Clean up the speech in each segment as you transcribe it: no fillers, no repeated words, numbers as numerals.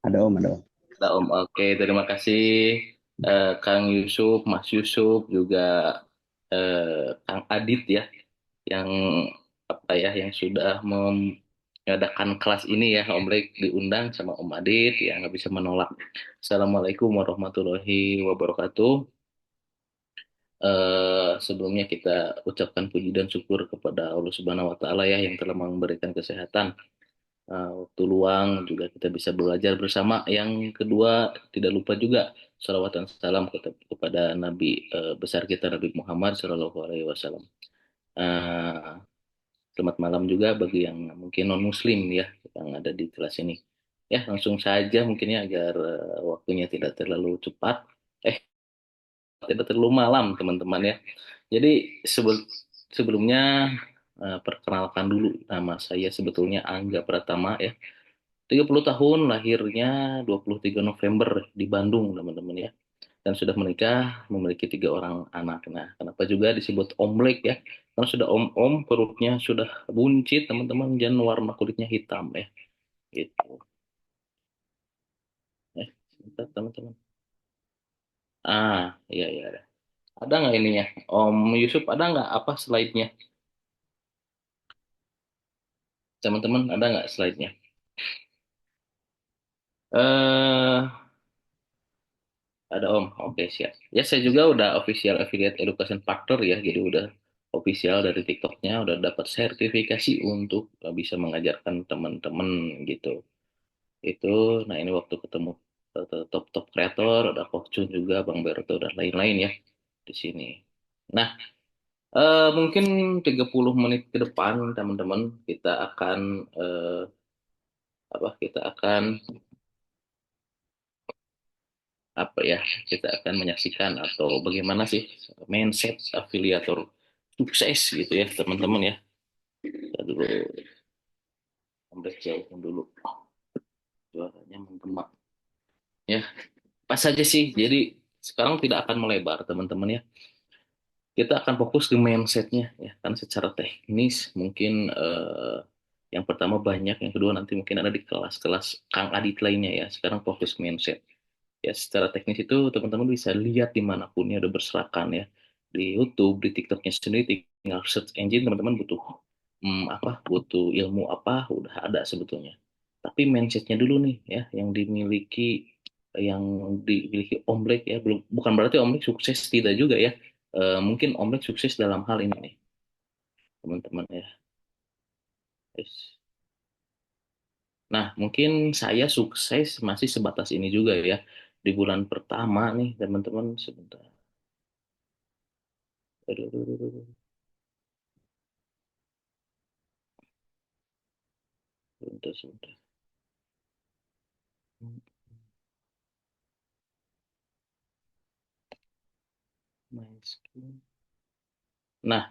Ada Om, ada Om. Ada Om. Oke, terima kasih Kang Yusuf, Mas Yusuf, juga Kang Adit ya, yang apa ya, yang sudah mengadakan kelas ini ya. Om Lek diundang sama Om Adit, ya nggak bisa menolak. Assalamualaikum warahmatullahi wabarakatuh. Sebelumnya kita ucapkan puji dan syukur kepada Allah Subhanahu Wa Taala ya, yang telah memberikan kesehatan, waktu luang juga kita bisa belajar bersama. Yang kedua, tidak lupa juga salawat dan salam kepada Nabi besar kita, Nabi Muhammad Shallallahu Alaihi Wasallam. Eh, Selamat malam juga bagi yang mungkin non Muslim ya, yang ada di kelas ini. Ya, langsung saja mungkin ya, agar waktunya tidak terlalu cepat, eh tidak terlalu malam teman-teman ya. Jadi sebelumnya, perkenalkan dulu, nama saya sebetulnya Angga Pratama ya. 30 tahun, lahirnya 23 November di Bandung, teman-teman ya. Dan sudah menikah, memiliki 3 orang anak. Nah, kenapa juga disebut omlek ya? Karena sudah om-om, perutnya sudah buncit, teman-teman, dan warna kulitnya hitam ya. Gitu. Sebentar, teman-teman. Iya, iya. Ada nggak ininya? Om Yusuf, ada nggak apa slide-nya? Teman-teman, ada nggak slide-nya? Eh, Ada Om, oke siap. Ya saya juga udah official affiliate education partner ya, jadi udah official dari TikToknya, udah dapat sertifikasi untuk bisa mengajarkan teman-teman gitu. Itu, nah ini waktu ketemu top-top kreator, ada Coach Chun juga, Bang Berto dan lain-lain ya di sini. Nah, mungkin 30 menit ke depan teman-teman kita akan kita akan ya, kita akan menyaksikan atau bagaimana sih mindset afiliator sukses gitu ya teman-teman ya. Kita dulu ambil jauh dulu, suaranya menggema ya. Pas saja sih, jadi sekarang tidak akan melebar teman-teman ya, kita akan fokus di mindsetnya ya, kan secara teknis mungkin yang pertama banyak, yang kedua nanti mungkin ada di kelas-kelas Kang Adit lainnya ya. Sekarang fokus mindset ya. Secara teknis itu teman-teman bisa lihat dimanapun ya, udah berserakan ya, di YouTube, di TikToknya sendiri, tinggal search engine teman-teman butuh butuh ilmu apa, udah ada sebetulnya. Tapi mindsetnya dulu nih ya, yang dimiliki Om Black ya, belum, bukan berarti Om Black sukses, tidak juga ya. Mungkin Om Black sukses dalam hal ini nih teman-teman ya. Yes. Nah, mungkin saya sukses masih sebatas ini juga ya. Di bulan pertama nih teman-teman, sebentar. Aduh, aduh, aduh, aduh. Sebentar, sebentar. My skin. Nah,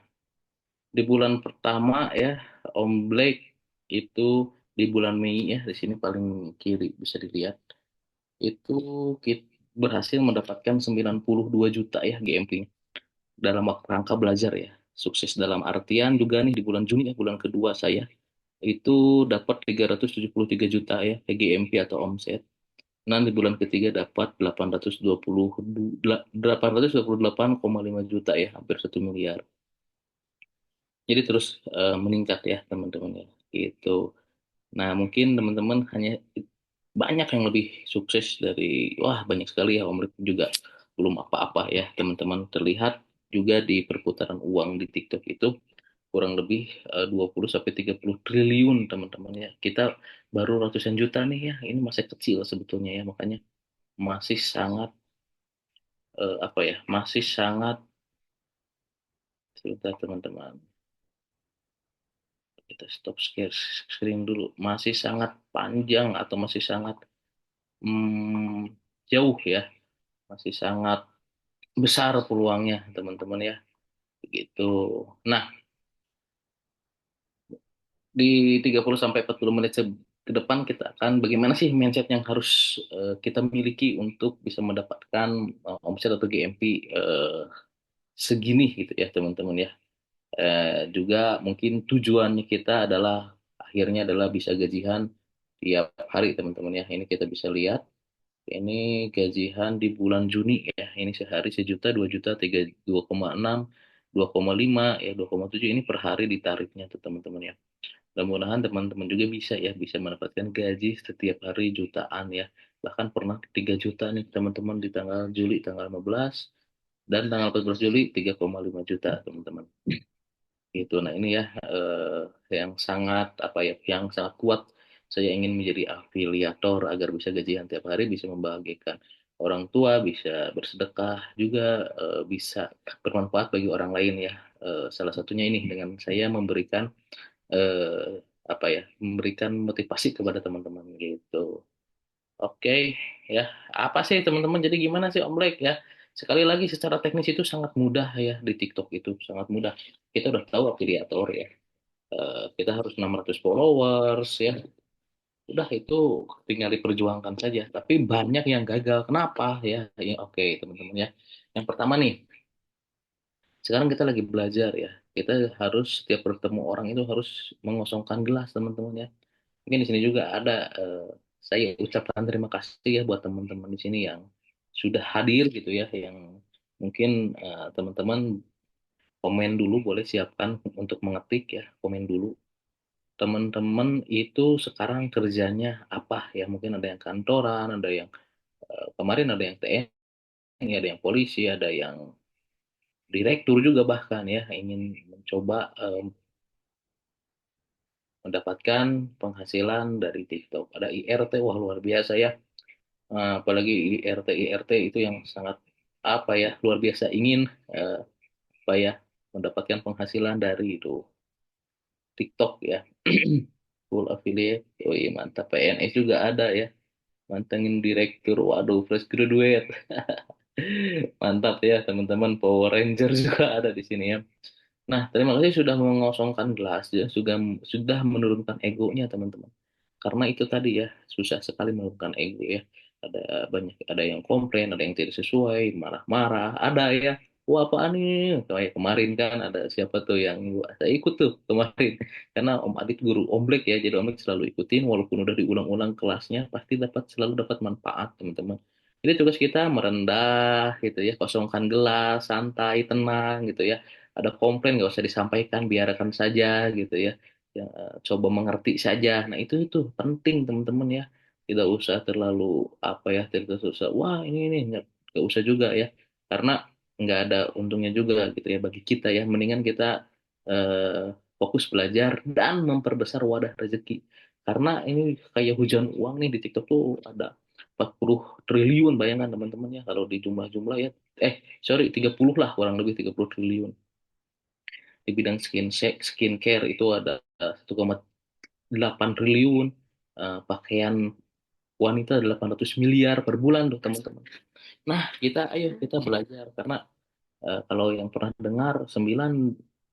di bulan pertama ya, Om Black itu di bulan Mei ya, di sini paling kiri bisa dilihat. Itu kita berhasil mendapatkan 92 juta ya GMP dalam waktu rangka belajar ya. Sukses dalam artian juga nih, di bulan Juni ya, bulan kedua saya itu dapat 373 juta ya GMP atau omset. Nah, di bulan ketiga dapat 828,5 juta ya, hampir 1 miliar. Jadi terus meningkat ya teman-teman ya. Gitu. Nah, mungkin teman-teman hanya banyak yang lebih sukses dari, wah banyak sekali ya, Om Rip juga belum apa-apa ya teman-teman. Terlihat juga di perputaran uang di TikTok itu kurang lebih 20 sampai 30 triliun teman-teman ya. Kita baru ratusan juta nih ya. Ini masih kecil sebetulnya ya, makanya masih sangat masih sangat, sebentar teman-teman. Kita stop screen dulu. Masih sangat panjang atau masih sangat hmm, jauh ya. Masih sangat besar peluangnya teman-teman ya. Begitu. Nah, di 30 sampai 40 menit ke depan kita akan bagaimana sih mindset yang harus kita miliki untuk bisa mendapatkan omset atau GMP segini gitu ya teman-teman ya. Juga mungkin tujuannya kita adalah akhirnya adalah bisa gajian tiap hari teman-teman ya. Ini kita bisa lihat. Ini gajian di bulan Juni ya. Ini sehari 1 juta, 2 juta, 2,6, 2,5, ya 2,7. Ini per hari ditariknya tuh teman-teman ya. Mudah-mudahan teman-teman juga bisa ya, bisa mendapatkan gaji setiap hari jutaan ya. Bahkan pernah 3 juta nih teman-teman di tanggal Juli tanggal 15 dan tanggal 14 Juli 3,5 juta teman-teman. Gitu. Nah, ini ya yang sangat apa ya, yang sangat kuat. Saya ingin menjadi afiliator agar bisa gajian tiap hari, bisa membahagiakan orang tua, bisa bersedekah juga, bisa bermanfaat bagi orang lain ya. Salah satunya ini dengan saya memberikan apa ya, memberikan motivasi kepada teman-teman gitu. Oke, ya. Apa sih teman-teman? Jadi gimana sih Om Black ya? Sekali lagi secara teknis itu sangat mudah ya di TikTok itu sangat mudah. Kita udah tahu afiliator ya. Kita harus 600 followers ya. Udah itu tinggal diperjuangkan saja. Tapi banyak yang gagal. Kenapa ya? Ya oke teman-teman ya. Yang pertama nih, sekarang kita lagi belajar ya. Kita harus setiap bertemu orang itu harus mengosongkan gelas teman-teman ya. Mungkin di sini juga ada saya ucapkan terima kasih ya buat teman-teman di sini yang sudah hadir gitu ya, yang mungkin teman-teman komen dulu, boleh siapkan untuk mengetik ya, komen dulu. Teman-teman itu sekarang kerjanya apa ya? Mungkin ada yang kantoran, ada yang kemarin ada yang TNI, ada yang polisi, ada yang direktur juga bahkan ya ingin mencoba mendapatkan penghasilan dari TikTok. Ada IRT, wah luar biasa ya. Apalagi IRT itu yang sangat apa ya, luar biasa ingin eh, apa ya, mendapatkan penghasilan dari itu TikTok ya. Full affiliate, oh iya mantap. PNS juga ada ya, mantengin direktur, waduh fresh graduate. Mantap ya teman-teman, Power Ranger juga ada di sini ya. Nah, terima kasih sudah mengosongkan gelas ya, sudah menurunkan egonya teman-teman. Karena itu tadi ya, susah sekali menurunkan ego ya. Ada banyak, ada yang komplain, ada yang tidak sesuai, marah-marah, ada ya. Wah, apaan nih? Kayak kemarin kan ada siapa tuh yang saya ikut tuh kemarin. Karena Om Adit guru Omblek ya, jadi Omblek selalu ikutin walaupun udah diulang-ulang kelasnya, pasti selalu dapat manfaat teman-teman. Jadi tugas kita merendah gitu ya, kosongkan gelas, santai, tenang gitu ya. Ada komplain nggak usah disampaikan, biarkan saja gitu ya. Ya, coba mengerti saja. Nah, itu penting teman-teman ya. Tidak usah terlalu apa ya, tidak usah wah ini nggak usah juga ya. Karena nggak ada untungnya juga gitu ya bagi kita ya. Mendingan kita fokus belajar dan memperbesar wadah rezeki. Karena ini kayak hujan uang nih di TikTok tuh ada 40 triliun, bayangkan teman-teman ya kalau di jumlah-jumlah ya. Sorry, 30 lah, kurang lebih 30 triliun. Di bidang skincare itu ada 1,8 triliun. Pakaian wanita 800 miliar per bulan tuh teman-teman. Nah, ayo kita belajar karena kalau yang pernah dengar 9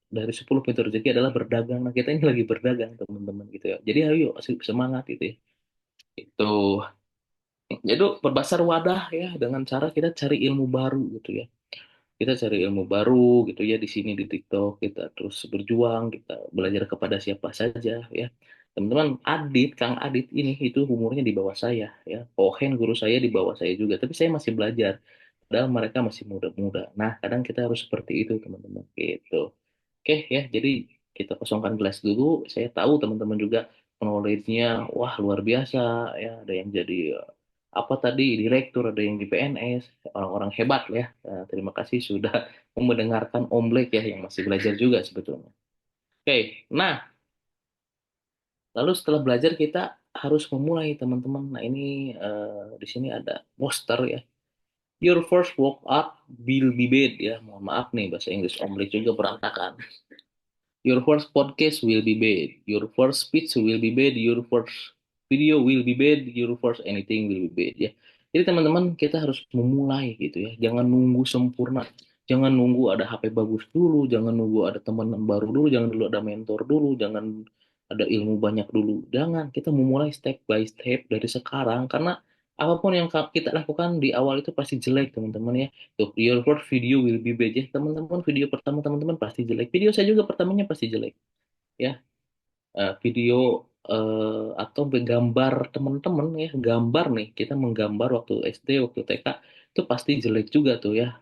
dari 10 pintu rezeki adalah berdagang. Nah, kita ini lagi berdagang teman-teman gitu ya. Jadi ayo semangat gitu ya. Itu. Jadi perbesar wadah ya dengan cara kita cari ilmu baru gitu ya. Kita cari ilmu baru gitu ya di sini di TikTok, kita terus berjuang, kita belajar kepada siapa saja ya. Teman-teman, Kang Adit ini itu umurnya di bawah saya ya. Kohen guru saya di bawah saya juga, tapi saya masih belajar. Padahal mereka masih muda-muda. Nah, kadang kita harus seperti itu teman-teman gitu. Oke ya, jadi kita kosongkan gelas dulu. Saya tahu teman-teman juga knowledge-nya wah luar biasa ya. Ada yang jadi apa tadi direktur, ada yang di PNS, orang-orang hebat ya. Terima kasih sudah mendengarkan Om Black ya yang masih belajar juga sebetulnya. Oke, nah lalu setelah belajar kita harus memulai teman-teman. Nah ini di sini ada poster ya. Your first walk up will be bad ya. Mohon maaf nih bahasa Inggris Om Black juga berantakan. Your first podcast will be bad. Your first speech will be bad. Your first video will be bad. Your first anything will be bad ya. Jadi teman-teman kita harus memulai gitu ya. Jangan nunggu sempurna. Jangan nunggu ada HP bagus dulu. Jangan nunggu ada teman baru dulu. Jangan dulu ada mentor dulu. Jangan ada ilmu banyak dulu. Jangan. Kita memulai step by step dari sekarang. Karena apapun yang kita lakukan di awal itu pasti jelek teman-teman ya. Your first video will be bad ya teman-teman. Video pertama teman-teman pasti jelek. Video saya juga pertamanya pasti jelek ya. Video atau menggambar teman-teman ya, gambar nih, kita menggambar waktu SD, waktu TK itu pasti jelek juga tuh ya.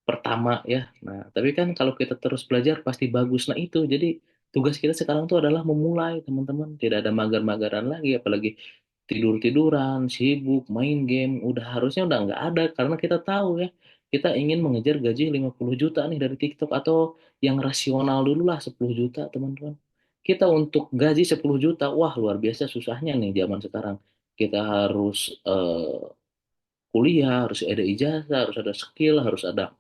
Pertama ya. Nah, tapi kan kalau kita terus belajar pasti bagus. Nah, itu. Jadi tugas kita sekarang tuh adalah memulai, teman-teman. Tidak ada magar-magaran lagi, apalagi tidur-tiduran, sibuk, main game. Udah nggak ada karena kita tahu ya, kita ingin mengejar gaji 50 juta nih dari TikTok atau yang rasional dulu lah 10 juta, teman-teman. Kita untuk gaji 10 juta, wah luar biasa susahnya nih zaman sekarang. Kita harus kuliah, harus ada ijazah, harus ada skill, harus ada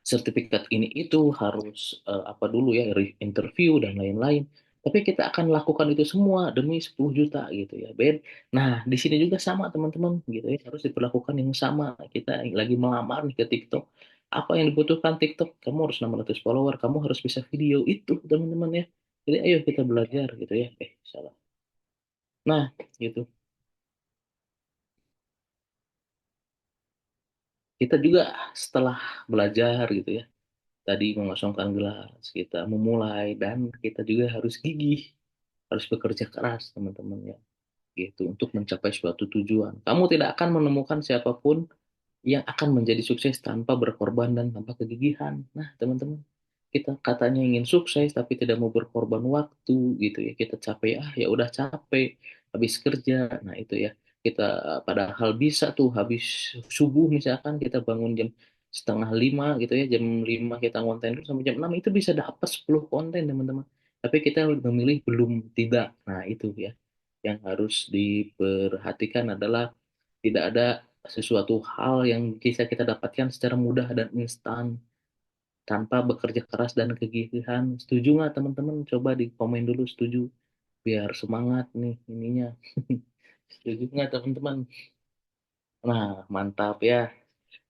sertifikat ini itu harus apa dulu ya, interview dan lain-lain. Tapi kita akan lakukan itu semua demi 10 juta gitu ya, Ben. Nah, di sini juga sama teman-teman gitu ya, harus diperlakukan yang sama. Kita lagi melamar nih ke TikTok. Apa yang dibutuhkan TikTok? Kamu harus 600 follower, kamu harus bisa video itu, teman-teman ya. Jadi ayo kita belajar gitu ya. Salah. Nah, gitu. Kita juga setelah belajar gitu ya, tadi mengosongkan gelas, kita memulai dan kita juga harus gigih, harus bekerja keras teman-teman ya, gitu untuk mencapai suatu tujuan. Kamu tidak akan menemukan siapapun yang akan menjadi sukses tanpa berkorban dan tanpa kegigihan. Nah, teman-teman, kita katanya ingin sukses tapi tidak mau berkorban waktu gitu ya. Kita capek, ya udah capek habis kerja. Nah, itu ya. Kita padahal bisa tuh habis subuh misalkan kita bangun jam setengah lima gitu ya, jam lima kita ngonten terus sampai jam 6 itu bisa dapat 10 konten, teman-teman. Tapi kita memilih belum tidak. Nah, itu ya. Yang harus diperhatikan adalah tidak ada sesuatu hal yang bisa kita dapatkan secara mudah dan instan tanpa bekerja keras dan kegigihan. Setuju nggak teman-teman? Coba di komen dulu setuju biar semangat nih ininya. Setuju nggak teman-teman? Nah, mantap ya.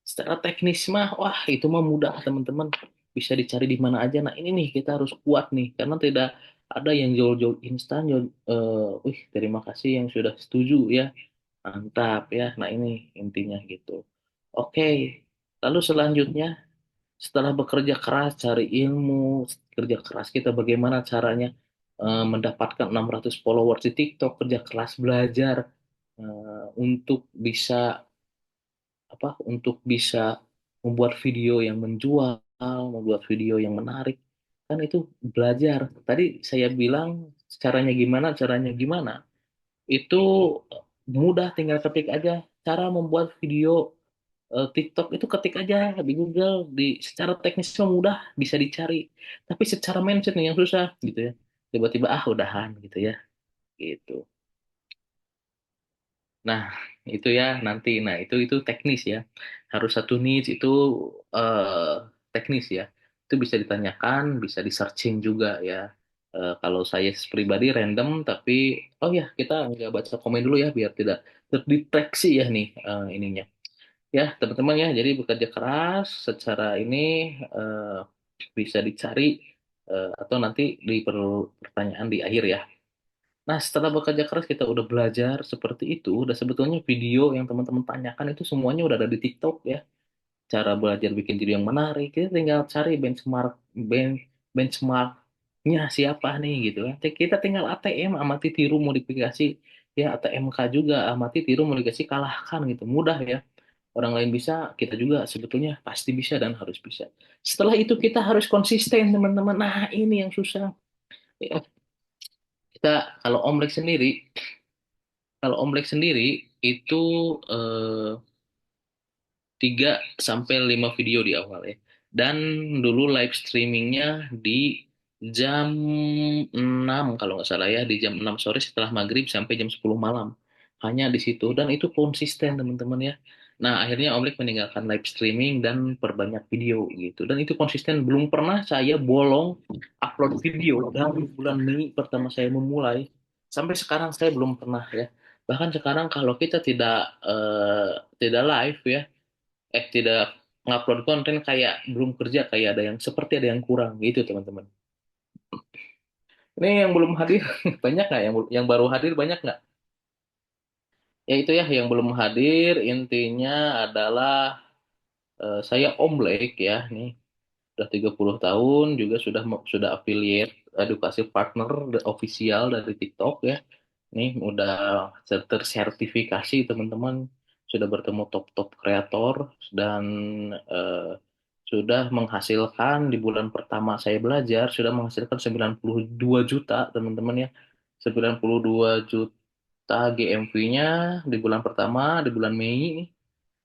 Secara teknis mah, wah itu mah mudah teman-teman. Bisa dicari di mana aja. Nah, ini nih kita harus kuat nih karena tidak ada yang jauh-jauh instan. Wih, terima kasih yang sudah setuju ya. Mantap ya. Nah, ini intinya gitu. Oke, lalu selanjutnya setelah bekerja keras cari ilmu, kerja keras kita bagaimana caranya mendapatkan 600 followers di TikTok, kerja keras belajar untuk bisa apa? Untuk bisa membuat video yang menjual, membuat video yang menarik. Kan itu belajar. Tadi saya bilang caranya gimana, caranya gimana. Itu mudah, tinggal ketik aja cara membuat video TikTok itu, ketik aja di Google, di secara teknis semua mudah bisa dicari, tapi secara mindset nih yang susah gitu ya, tiba-tiba udahan gitu ya, gitu. Nah, itu ya nanti, nah itu teknis ya, harus satu niche itu eh, teknis ya, itu bisa ditanyakan, bisa di searching juga ya. Kalau saya pribadi random, tapi oh ya kita nggak baca komen dulu ya biar tidak terdeteksi ya nih ininya. Ya, teman-teman ya, jadi bekerja keras secara ini eh, bisa dicari atau nanti di pertanyaan di akhir ya. Nah, setelah bekerja keras kita udah belajar seperti itu, udah sebetulnya video yang teman-teman tanyakan itu semuanya udah ada di TikTok ya. Cara belajar bikin video yang menarik, kita tinggal cari benchmarknya siapa nih gitu ya. Kita tinggal ATM, amati tiru modifikasi ya, ATMK juga amati tiru modifikasi kalahkan gitu. Mudah ya. Orang lain bisa, kita juga sebetulnya pasti bisa dan harus bisa. Setelah itu kita harus konsisten, teman-teman. Nah, ini yang susah. Ya, kita kalau Omlek sendiri itu eh, 3 sampai 5 video di awal ya. Dan dulu live streamingnya di jam 6 kalau nggak salah ya, di jam 6 sore setelah maghrib sampai jam 10 malam. Hanya di situ dan itu konsisten teman-teman ya. Nah, akhirnya Omlik meninggalkan live streaming dan perbanyak video gitu. Dan itu konsisten, belum pernah saya bolong upload video dari bulan Mei pertama saya memulai sampai sekarang saya belum pernah ya. Bahkan sekarang kalau kita tidak live ya, tidak ngupload konten kayak belum kerja, kayak ada yang seperti ada yang kurang gitu teman-teman. Ini yang belum hadir banyak nggak, yang baru hadir banyak nggak? Ya itu ya yang belum hadir intinya adalah saya Om Blake ya nih, udah 30 tahun juga sudah affiliate edukasi partner official dari TikTok ya. Nih udah tersertifikasi teman-teman, sudah bertemu top-top kreator dan eh, sudah menghasilkan di bulan pertama saya belajar sudah menghasilkan 92 juta teman-teman ya. 92 juta GMV-nya di bulan pertama di bulan Mei nih.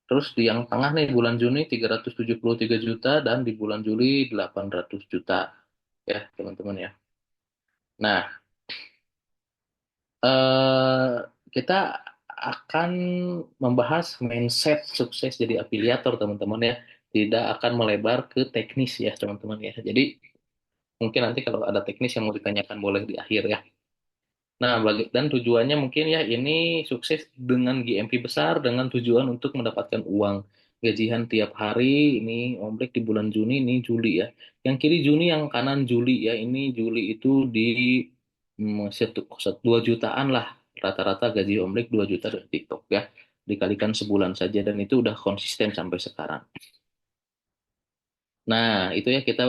Terus di yang tengah nih bulan Juni 373 juta dan di bulan Juli 800 juta ya teman-teman ya. Nah, eh, kita akan membahas mindset sukses jadi afiliator teman-teman ya. Tidak akan melebar ke teknis ya teman-teman ya. Jadi mungkin nanti kalau ada teknis yang mau ditanyakan boleh di akhir ya. Nah, dan tujuannya mungkin ya ini sukses dengan GMV besar dengan tujuan untuk mendapatkan uang gajian tiap hari. Ini Ombrek di bulan Juni, ini Juli ya. Yang kiri Juni, yang kanan Juli ya. Ini Juli itu di 2 jutaan lah. Rata-rata gaji Ombrek 2 juta dari TikTok ya. Dikalikan sebulan saja dan itu udah konsisten sampai sekarang. Nah, itu ya kita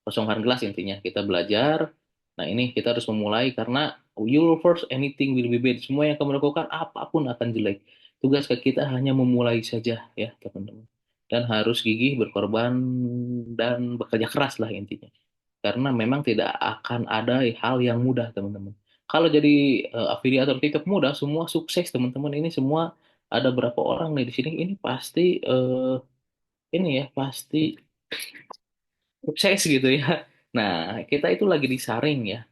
kosongkan gelas intinya. Kita belajar. Nah, ini kita harus memulai karena your first anything will be bad. Semua yang kamu lakukan apapun akan jelek. Tugas kita hanya memulai saja ya, teman-teman. Dan harus gigih, berkorban dan bekerja keras lah intinya. Karena memang tidak akan ada hal yang mudah, teman-teman. Kalau jadi afiliator TikTok mudah, semua sukses, teman-teman. Ini semua ada berapa orang nih di sini? Ini pasti ini ya pasti sukses gitu ya. Nah, kita itu lagi disaring ya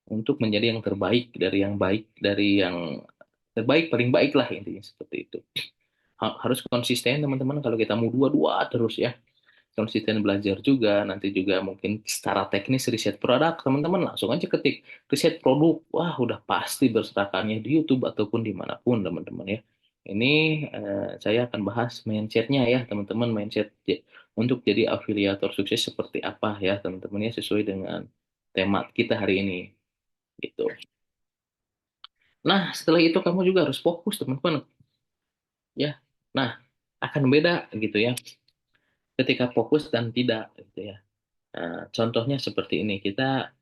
untuk menjadi yang terbaik dari yang baik dari yang terbaik paling baik lah intinya seperti itu. Harus konsisten teman-teman kalau kita mau dua-dua terus ya. Konsisten belajar juga, nanti juga mungkin secara teknis riset produk, teman-teman langsung aja ketik riset produk, wah udah pasti berserakannya di YouTube ataupun dimanapun teman-teman ya. Ini saya akan bahas mindsetnya ya teman-teman, mindset untuk jadi afiliator sukses seperti apa ya teman-teman ya, sesuai dengan tema kita hari ini gitu. Nah setelah itu kamu juga harus fokus teman-teman ya. Nah akan beda gitu ya ketika fokus dan tidak gitu ya. Nah, contohnya seperti ini, kita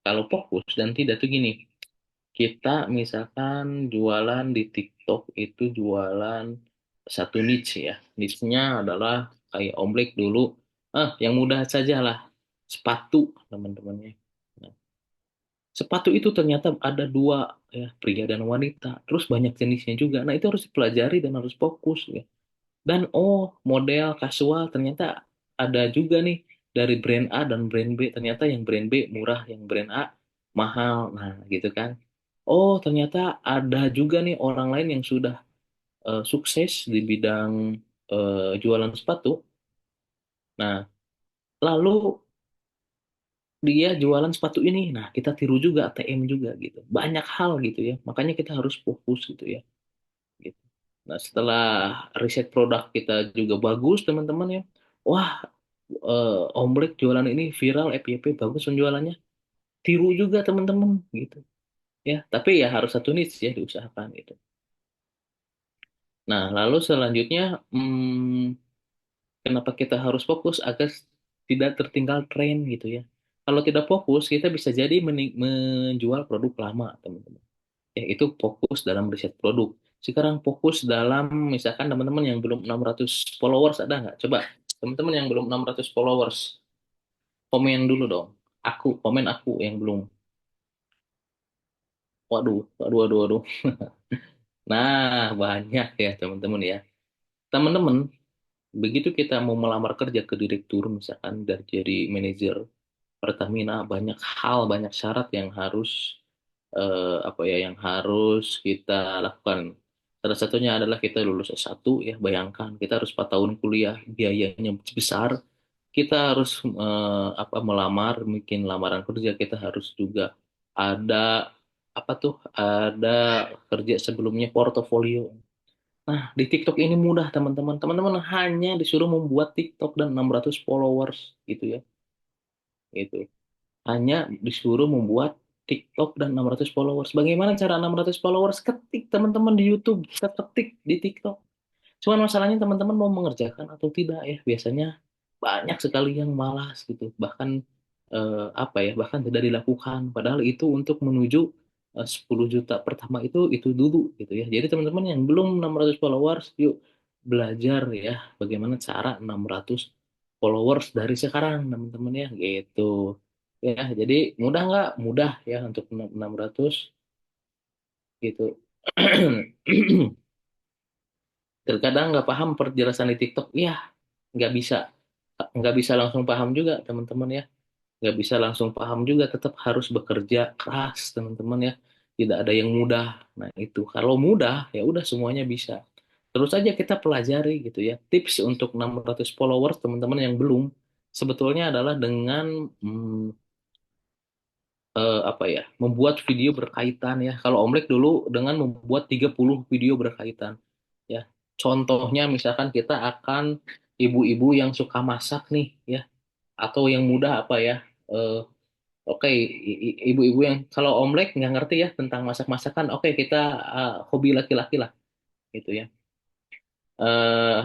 kalau fokus dan tidak tuh gini, kita misalkan jualan di TikTok itu jualan satu niche ya, niche-nya adalah kayak omblek dulu, yang mudah saja lah, sepatu teman-temannya. Nah, sepatu itu ternyata ada dua ya, pria dan wanita, terus banyak jenisnya juga. Nah itu harus dipelajari dan harus fokus ya. Dan oh, model casual ternyata ada juga nih dari brand A dan brand B. Ternyata yang brand B murah, yang brand A mahal. Nah, gitu kan. Oh, ternyata ada juga nih orang lain yang sudah sukses di bidang jualan sepatu. Nah, lalu dia jualan sepatu ini. Nah, kita tiru juga ATM juga gitu. Banyak hal gitu ya. Makanya kita harus fokus gitu ya. Gitu. Nah, setelah riset produk kita juga bagus, teman-teman ya. Wah, Ombrek jualan ini viral, FYP bagus penjualannya. Tiru juga teman-teman gitu. Ya, tapi ya harus satu niche ya diusahakan gitu. Nah, lalu selanjutnya, kenapa kita harus fokus agar tidak tertinggal tren gitu ya. Kalau tidak fokus, kita bisa jadi menjual produk lama, teman-teman. Ya, itu fokus dalam riset produk. Sekarang fokus dalam, misalkan teman-teman yang belum 600 followers ada nggak? Coba, teman-teman yang belum 600 followers, komen dulu dong. Komen aku yang belum. Waduh, waduh, waduh, waduh. Nah, banyak ya teman-teman ya. Teman-teman, begitu kita mau melamar kerja ke direktur, misalkan dari jadi manajer Pertamina, banyak hal, banyak syarat yang harus apa ya, yang harus kita lakukan. Salah satunya adalah kita lulus S1 ya, bayangkan kita harus 4 tahun kuliah, biayanya besar. Kita harus apa melamar, bikin lamaran kerja, kita harus juga ada apa tuh, ada kerja sebelumnya portofolio. Nah, di TikTok ini mudah teman-teman. Teman-teman hanya disuruh membuat TikTok dan 600 followers gitu ya. Gitu. Hanya disuruh membuat TikTok dan 600 followers. Bagaimana cara 600 followers? Ketik teman-teman di YouTube, kita ketik di TikTok. Cuman masalahnya teman-teman mau mengerjakan atau tidak ya biasanya. banyak sekali yang malas gitu, bahkan apa ya, bahkan tidak dilakukan, padahal itu untuk menuju 10 juta pertama itu dulu gitu ya. Jadi teman-teman yang belum 600 followers, yuk belajar ya bagaimana cara 600 followers dari sekarang teman-teman ya gitu ya. Jadi mudah nggak? Mudah ya untuk 600 gitu. Terkadang nggak paham perjelasan di TikTok, ya nggak bisa langsung paham juga teman-teman ya, nggak bisa langsung paham juga, tetap harus bekerja keras teman-teman ya, tidak ada yang mudah. Nah itu kalau mudah ya udah semuanya bisa, terus aja kita pelajari gitu ya. Tips untuk 600 followers teman-teman yang belum, sebetulnya adalah dengan apa ya, membuat video berkaitan ya. Kalau Omlek dulu dengan membuat 30 video berkaitan ya. Contohnya misalkan kita akan ibu-ibu yang suka masak nih ya, atau yang mudah apa ya, oke, ibu-ibu yang kalau Omlek nggak ngerti ya tentang masak-masakan, oke kita hobi laki-laki lah gitu ya. Eh,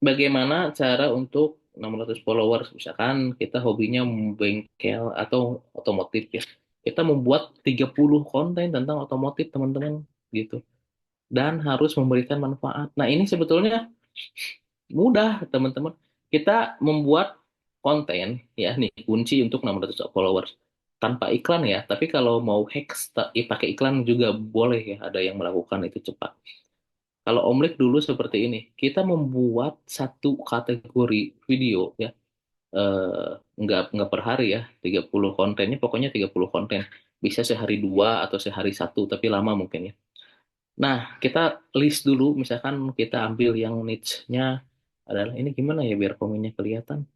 Bagaimana cara untuk 600 followers, misalkan kita hobinya bengkel atau otomotif ya. Kita membuat 30 konten tentang otomotif teman-teman gitu. Dan harus memberikan manfaat. Nah, ini sebetulnya mudah teman-teman. Kita membuat konten ya, nih kunci untuk 600 followers tanpa iklan ya. Tapi kalau mau hack pakai iklan juga boleh ya, ada yang melakukan itu cepat. Kalau Omlik dulu seperti ini, kita membuat satu kategori video ya, nggak per hari ya, 30 kontennya, pokoknya 30 konten. Bisa sehari dua atau sehari satu, tapi lama mungkin ya. Nah, kita list dulu, misalkan kita ambil yang niche-nya adalah ini, gimana ya biar komennya kelihatan.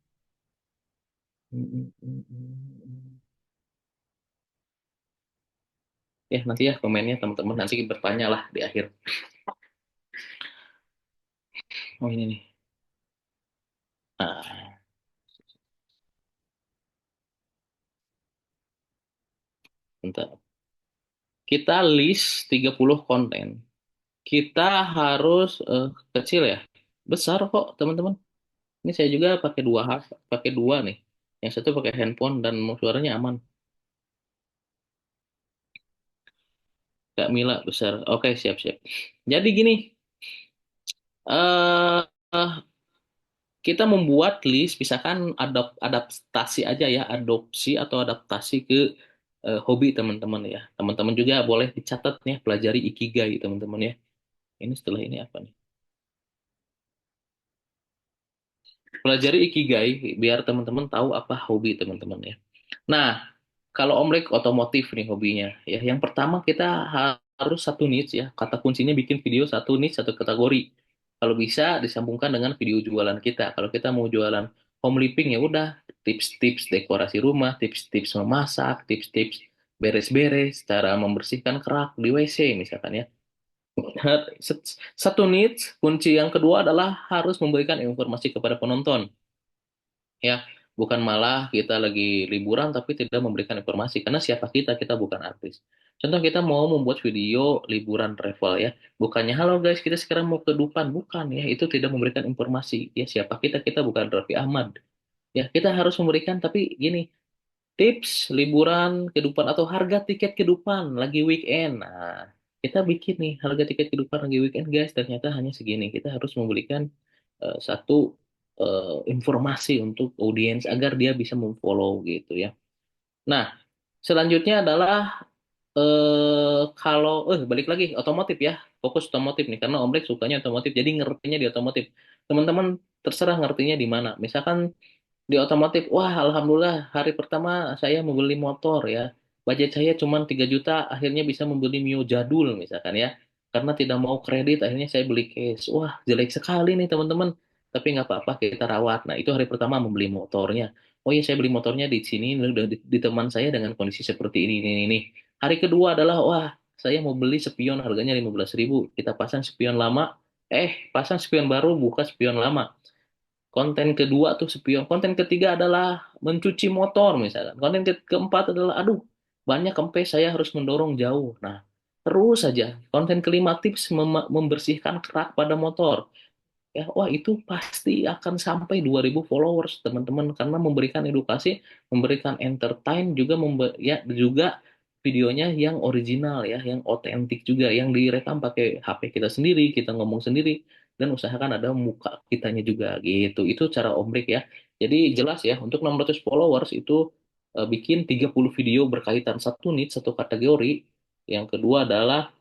Hmm, hmm, hmm, hmm, hmm. Ya, nanti ya komennya teman-teman, nanti bertanya lah di akhir. Oh, ini nih. Nah, bentar. Kita list 30 konten. Kita harus kecil ya. Besar kok, teman-teman. Ini saya juga pakai dua nih. Yang satu pakai handphone dan suaranya aman. Kak Mila besar. Oke, siap-siap. Jadi gini, eh kita membuat list, misalkan adaptasi aja ya, adopsi atau adaptasi ke hobi teman-teman ya. Teman-teman juga boleh dicatat nih, pelajari Ikigai teman-teman ya. Ini setelah ini apa nih? Pelajari Ikigai biar teman-teman tahu apa hobi teman-teman ya. Nah, kalau Omlek otomotif nih hobinya ya. Yang pertama kita harus satu niche ya. Kata kuncinya bikin video satu niche, satu kategori. Kalau bisa disambungkan dengan video jualan kita. Kalau kita mau jualan home living ya udah, tips-tips dekorasi rumah, tips-tips memasak, tips-tips beres-beres, cara membersihkan kerak di WC misalkan ya. Satu niche, kunci yang kedua adalah harus memberikan informasi kepada penonton ya, bukan malah kita lagi liburan tapi tidak memberikan informasi, karena siapa kita bukan artis. Contoh kita mau membuat video liburan travel ya, bukannya halo guys kita sekarang mau ke Dufan, bukan ya, itu tidak memberikan informasi ya, siapa kita bukan Raffi Ahmad ya. Kita harus memberikan tapi gini, tips liburan ke Dufan atau harga tiket ke Dufan lagi weekend. Nah, kita bikin nih harga tiket ke Dufan lagi weekend guys, ternyata hanya segini. Kita harus memberikan satu informasi untuk audiens agar dia bisa memfollow gitu ya. Nah, selanjutnya adalah kalau balik lagi otomotif ya, fokus otomotif nih karena Omrek sukanya otomotif, jadi ngertinya di otomotif. Teman-teman terserah ngertinya di mana. Misalkan di otomotif, wah alhamdulillah hari pertama saya membeli motor ya. Budget saya cuma 3 juta, akhirnya bisa membeli Mio jadul misalkan ya. Karena tidak mau kredit, akhirnya saya beli cash. Wah jelek sekali nih teman-teman. Tapi nggak apa-apa, kita rawat. Nah itu hari pertama membeli motornya. Oh iya saya beli motornya di sini, di teman saya dengan kondisi seperti ini. Hari kedua adalah, wah saya mau beli spion harganya 15.000. Kita pasang spion lama, pasang spion baru, buka spion lama. Konten kedua tuh spion. Konten ketiga adalah mencuci motor misalkan. Konten keempat adalah aduh banyak kempes saya harus mendorong jauh. Nah, terus saja. Konten kelima tips membersihkan kerak pada motor. ya wah itu pasti akan sampai 2.000 followers teman-teman karena memberikan edukasi, memberikan entertain juga ya juga videonya yang original ya, yang otentik juga, yang direkam pakai HP kita sendiri, kita ngomong sendiri dan usahakan ada muka kitanya juga gitu. Itu cara Om Brik ya. Jadi jelas ya untuk 600 followers itu bikin 30 video berkaitan satu niche, satu kategori. Yang kedua adalah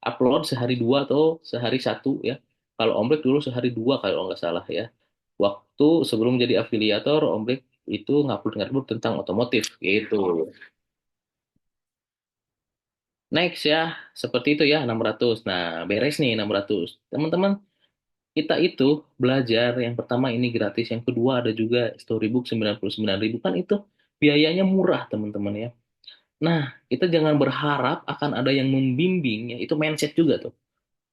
upload sehari dua atau sehari satu ya. Kalau Ombrek dulu sehari dua kalau nggak salah ya. Waktu sebelum jadi afiliator, Ombrek itu ngupload-ngupload tentang otomotif gitu. Next ya, seperti itu ya 600. Nah, beres nih 600. Teman-teman, kita itu belajar yang pertama ini gratis, yang kedua ada juga Storybook 99.000 kan itu biayanya murah teman-teman ya. Nah, kita jangan berharap akan ada yang membimbing ya, itu mindset juga tuh.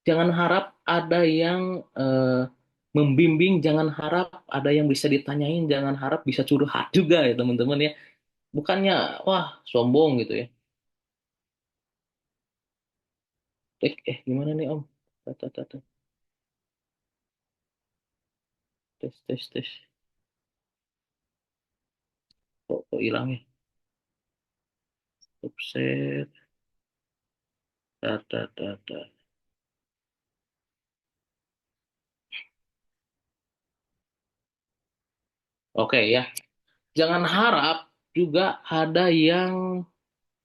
Jangan harap ada yang membimbing, jangan harap ada yang bisa ditanyain, jangan harap bisa curhat juga ya teman-teman ya. Bukannya wah sombong gitu ya. Gimana nih Om? Tat, tat, tat, tat. Tes tes tes. Kok hilang ya? Upset. Tat, tat, tat, tat. Oke ya. Jangan harap juga ada yang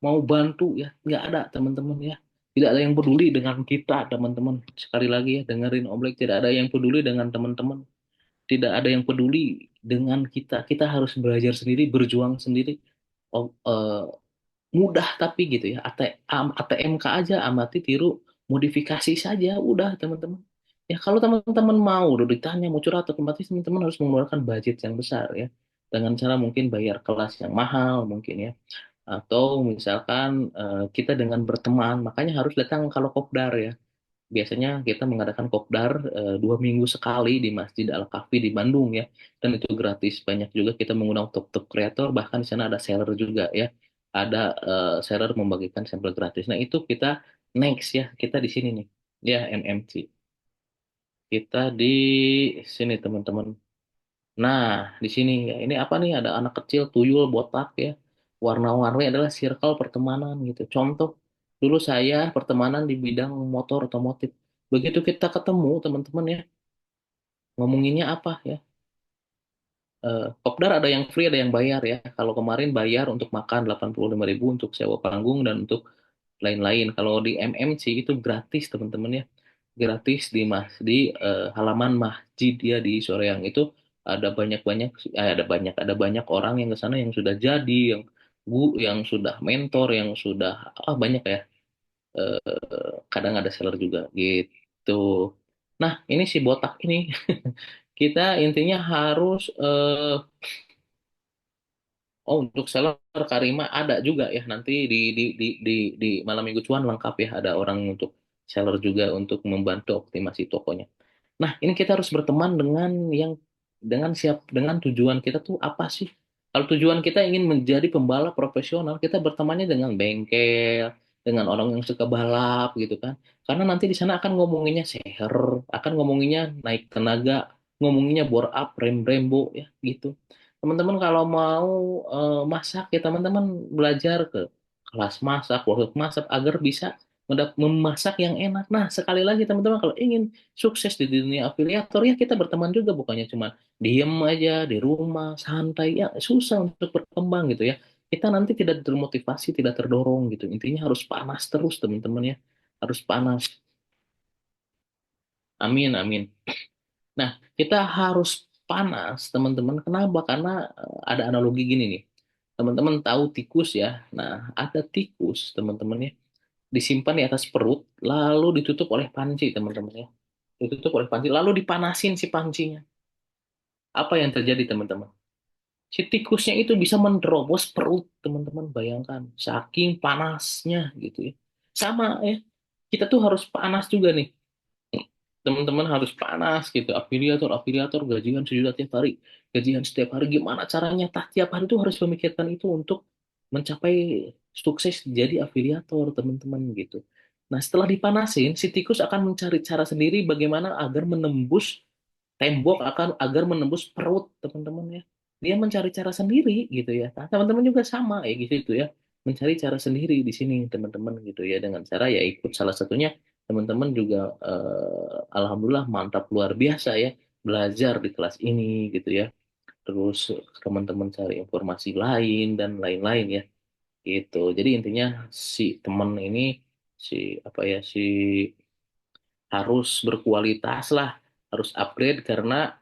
mau bantu ya. Nggak ada teman-teman ya. Tidak ada yang peduli dengan kita teman-teman. Sekali lagi ya dengerin Om Black. Tidak ada yang peduli dengan teman-teman, tidak ada yang peduli dengan kita. Kita harus belajar sendiri, berjuang sendiri. Oh, mudah tapi gitu ya. ATMK aja amati tiru modifikasi saja udah teman-teman. Ya kalau teman-teman mau udah ditanya mau curhat otomatis teman-teman harus mengeluarkan budget yang besar ya. Dengan cara mungkin bayar kelas yang mahal mungkin ya. Atau misalkan kita dengan berteman, makanya harus datang kalau kopdar ya. Biasanya kita mengadakan kopdar 2 minggu sekali di Masjid Al-Kahfi di Bandung ya, dan itu gratis. Banyak juga kita mengundang top-top kreator, bahkan di sana ada seller juga ya, ada seller membagikan sampel gratis. Nah itu kita next ya, kita di sini nih ya MMC, kita di sini teman-teman. Nah di sini ya ini apa nih, ada anak kecil tuyul botak ya, warna-warni adalah circle pertemanan gitu. Contoh dulu saya pertemanan di bidang motor otomotif. Begitu kita ketemu teman-teman ya, ngomonginnya apa ya? Kopdar ada yang free, ada yang bayar ya. Kalau kemarin bayar untuk makan 85.000 untuk sewa panggung dan untuk lain-lain. Kalau di MMC itu gratis teman-teman ya. Gratis di halaman masjid ya di Soreang itu ada banyak orang yang ke sana yang sudah jadi, yang yang sudah mentor, yang sudah banyak ya. Kadang ada seller juga gitu. Nah, ini si botak ini kita intinya harus oh untuk seller Karima ada juga ya nanti di malam minggu cuan lengkap ya, ada orang untuk seller juga untuk membantu optimasi tokonya. Nah, ini kita harus berteman dengan yang dengan tujuan kita tuh apa sih? Kalau tujuan kita ingin menjadi pembalap profesional, kita bertemannya dengan bengkel, dengan orang yang suka balap gitu kan. Karena nanti di sana akan ngomonginnya seher, akan ngomonginnya naik tenaga, ngomonginnya bore up, Brembo ya gitu. Teman-teman kalau mau masak ya teman-teman belajar ke kelas masak, workshop masak agar bisa memasak yang enak. Nah, sekali lagi teman-teman kalau ingin sukses di dunia afiliator ya kita berteman juga, bukannya cuma diem aja di rumah santai ya susah untuk berkembang gitu ya. Kita nanti tidak termotivasi, tidak terdorong gitu. Intinya harus panas terus teman-teman ya. Harus panas. Amin, amin. Nah, kita harus panas teman-teman. Kenapa? Karena ada analogi gini nih. Teman-teman tahu tikus ya. Nah, ada tikus teman-teman ya disimpan di atas perut lalu ditutup oleh panci teman-teman ya. Ditutup oleh panci lalu dipanasin si pancinya. Apa yang terjadi teman-teman? Si tikusnya itu bisa menerobos perut teman-teman, bayangkan saking panasnya gitu ya. Sama ya, kita tuh harus panas juga nih teman-teman, harus panas gitu. Afiliator afiliator gajian sejuta tiap hari, gajian setiap hari, gimana caranya tiap hari tuh harus memikirkan itu untuk mencapai sukses jadi afiliator teman-teman gitu. Nah, setelah dipanasin, si tikus akan mencari cara sendiri bagaimana agar menembus tembok, akan agar menembus perut, teman-teman ya. Dia mencari cara sendiri gitu ya. Nah, teman-teman juga sama ya gitu itu ya. Mencari cara sendiri di sini teman-teman gitu ya, dengan cara ya ikut salah satunya teman-teman juga alhamdulillah mantap luar biasa ya belajar di kelas ini gitu ya. Terus teman-teman cari informasi lain dan lain-lain ya gitu. Jadi intinya si teman ini si apa ya si harus berkualitas lah, harus upgrade karena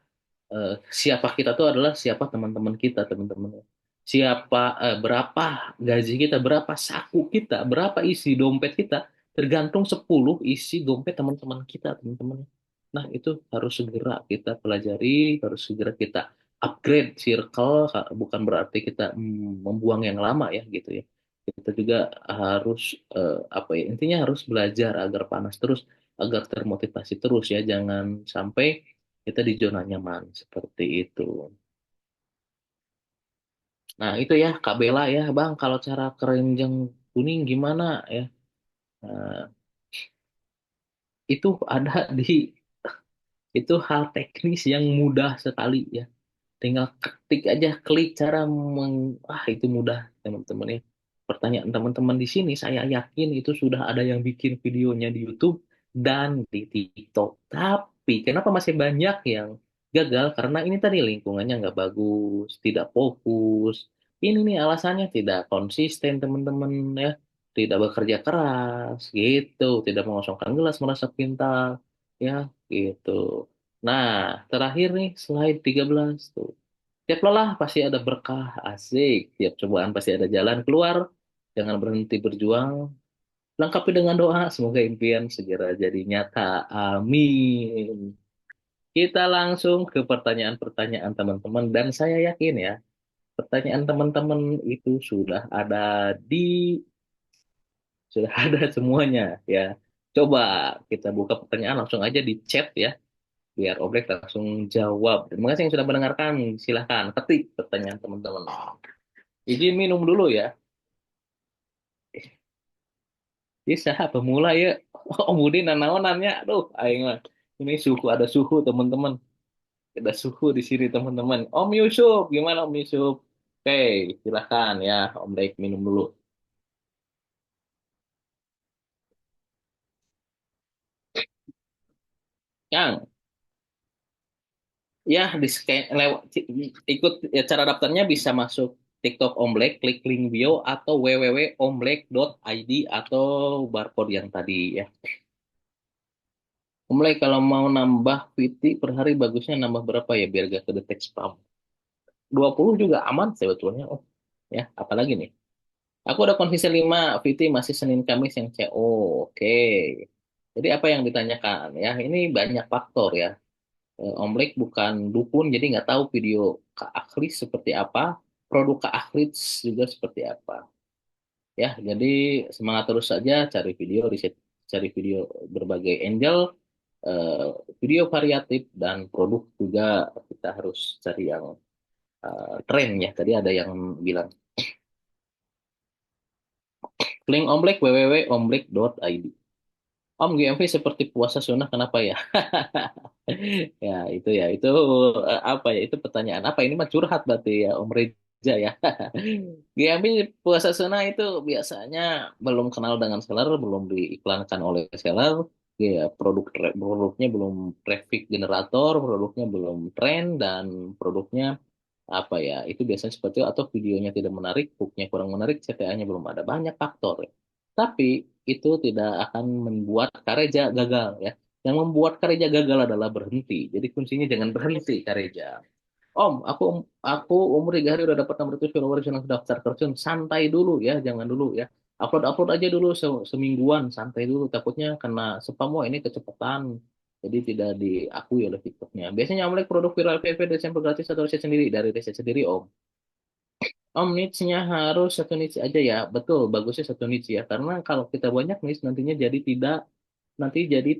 siapa kita tuh adalah siapa teman-teman kita, teman-teman. Siapa berapa gaji kita, berapa saku kita, berapa isi dompet kita, tergantung 10 isi dompet teman-teman kita, teman-teman. Nah, itu harus segera kita pelajari, harus segera kita upgrade circle, bukan berarti kita membuang yang lama ya gitu ya. Kita juga harus apa ya, intinya harus belajar agar panas terus, agar termotivasi terus ya, jangan sampai kita di zona nyaman seperti itu. Nah, itu ya Kak Bella ya, Bang, kalau cara keranjang kuning gimana ya? Nah, itu ada di itu hal teknis yang mudah sekali ya. Tinggal ketik aja, klik cara itu mudah teman-teman ya. Pertanyaan teman-teman di sini saya yakin itu sudah ada yang bikin videonya di YouTube dan di TikTok. Tapi kenapa masih banyak yang gagal? Karena ini tadi lingkungannya nggak bagus, tidak fokus. Ini nih alasannya tidak konsisten teman-teman ya. Tidak bekerja keras gitu, tidak mengosongkan gelas merasa pintar ya gitu. Nah, terakhir nih slide 13 tuh. Tiap lelah pasti ada berkah, asik. Tiap cobaan pasti ada jalan keluar. Jangan berhenti berjuang. Lengkapi dengan doa, semoga impian segera jadi nyata. Amin. Kita langsung ke pertanyaan-pertanyaan teman-teman. Dan saya yakin ya, pertanyaan teman-teman itu sudah ada semuanya ya. Coba kita buka pertanyaan langsung aja di chat ya, biar Obrek langsung jawab. Terima kasih yang sudah mendengarkan. Silahkan ketik pertanyaan teman-teman. Izin minum dulu ya. Bisa pemula ya. Om Budi nanaonannya. Aduh, aing mah. Ini suhu, ada suhu teman-teman. Ada suhu di sini teman-teman. Om Yusuf, gimana Om Yusuf? Oke, silahkan ya. Om Baik minum dulu. Yang ya di scan lewat ikut ya, cara daftarnya bisa masuk TikTok Om Black, klik link bio atau www.omblek.id atau barcode yang tadi ya. Om Black kalau mau nambah VT per hari bagusnya nambah berapa ya biar gak kedetek spam? 20 juga aman sebetulnya. Oh, ya, apalagi nih? Aku udah konsisten 5 VT masih Senin Kamis yang CO. Oke. Jadi apa yang ditanyakan ya? Ini banyak faktor ya. Om Lek bukan dukun, jadi nggak tahu video Kak Aklis seperti apa, produk Kak Aklis juga seperti apa. Ya, jadi semangat terus saja, cari video, riset, cari video berbagai angel, eh, video variatif dan produk juga kita harus cari yang tren ya. Tadi ada yang bilang link Omlek www.omlek.id. Om GMV seperti puasa sunnah kenapa ya? Ya itu apa ya itu pertanyaan apa ini mah curhat berarti ya Om Reza ya. GMV puasa sunnah itu biasanya belum kenal dengan seller, belum diiklankan oleh seller, ya produknya belum traffic generator, produknya belum tren dan produknya apa ya itu biasanya seperti itu atau videonya tidak menarik, hooknya kurang menarik, CTA-nya belum ada banyak faktor ya. Tapi itu tidak akan membuat Kareja gagal ya. Yang membuat Kareja gagal adalah berhenti. Jadi kuncinya jangan berhenti Kareja. Om, aku umur 3 hari udah dapat 600 followers yang daftar terjun. Santai dulu ya, jangan dulu ya. Upload-upload aja dulu semingguan, santai dulu. Takutnya kena spam, wah ini kecepatan. Jadi tidak diakui oleh TikToknya. Biasanya Om like produk viral PV dari sampel gratis atau riset sendiri? Dari riset sendiri, Om. Om niche-nya harus satu niche aja ya. Betul, bagusnya satu niche ya. Karena kalau kita banyak niche nanti jadi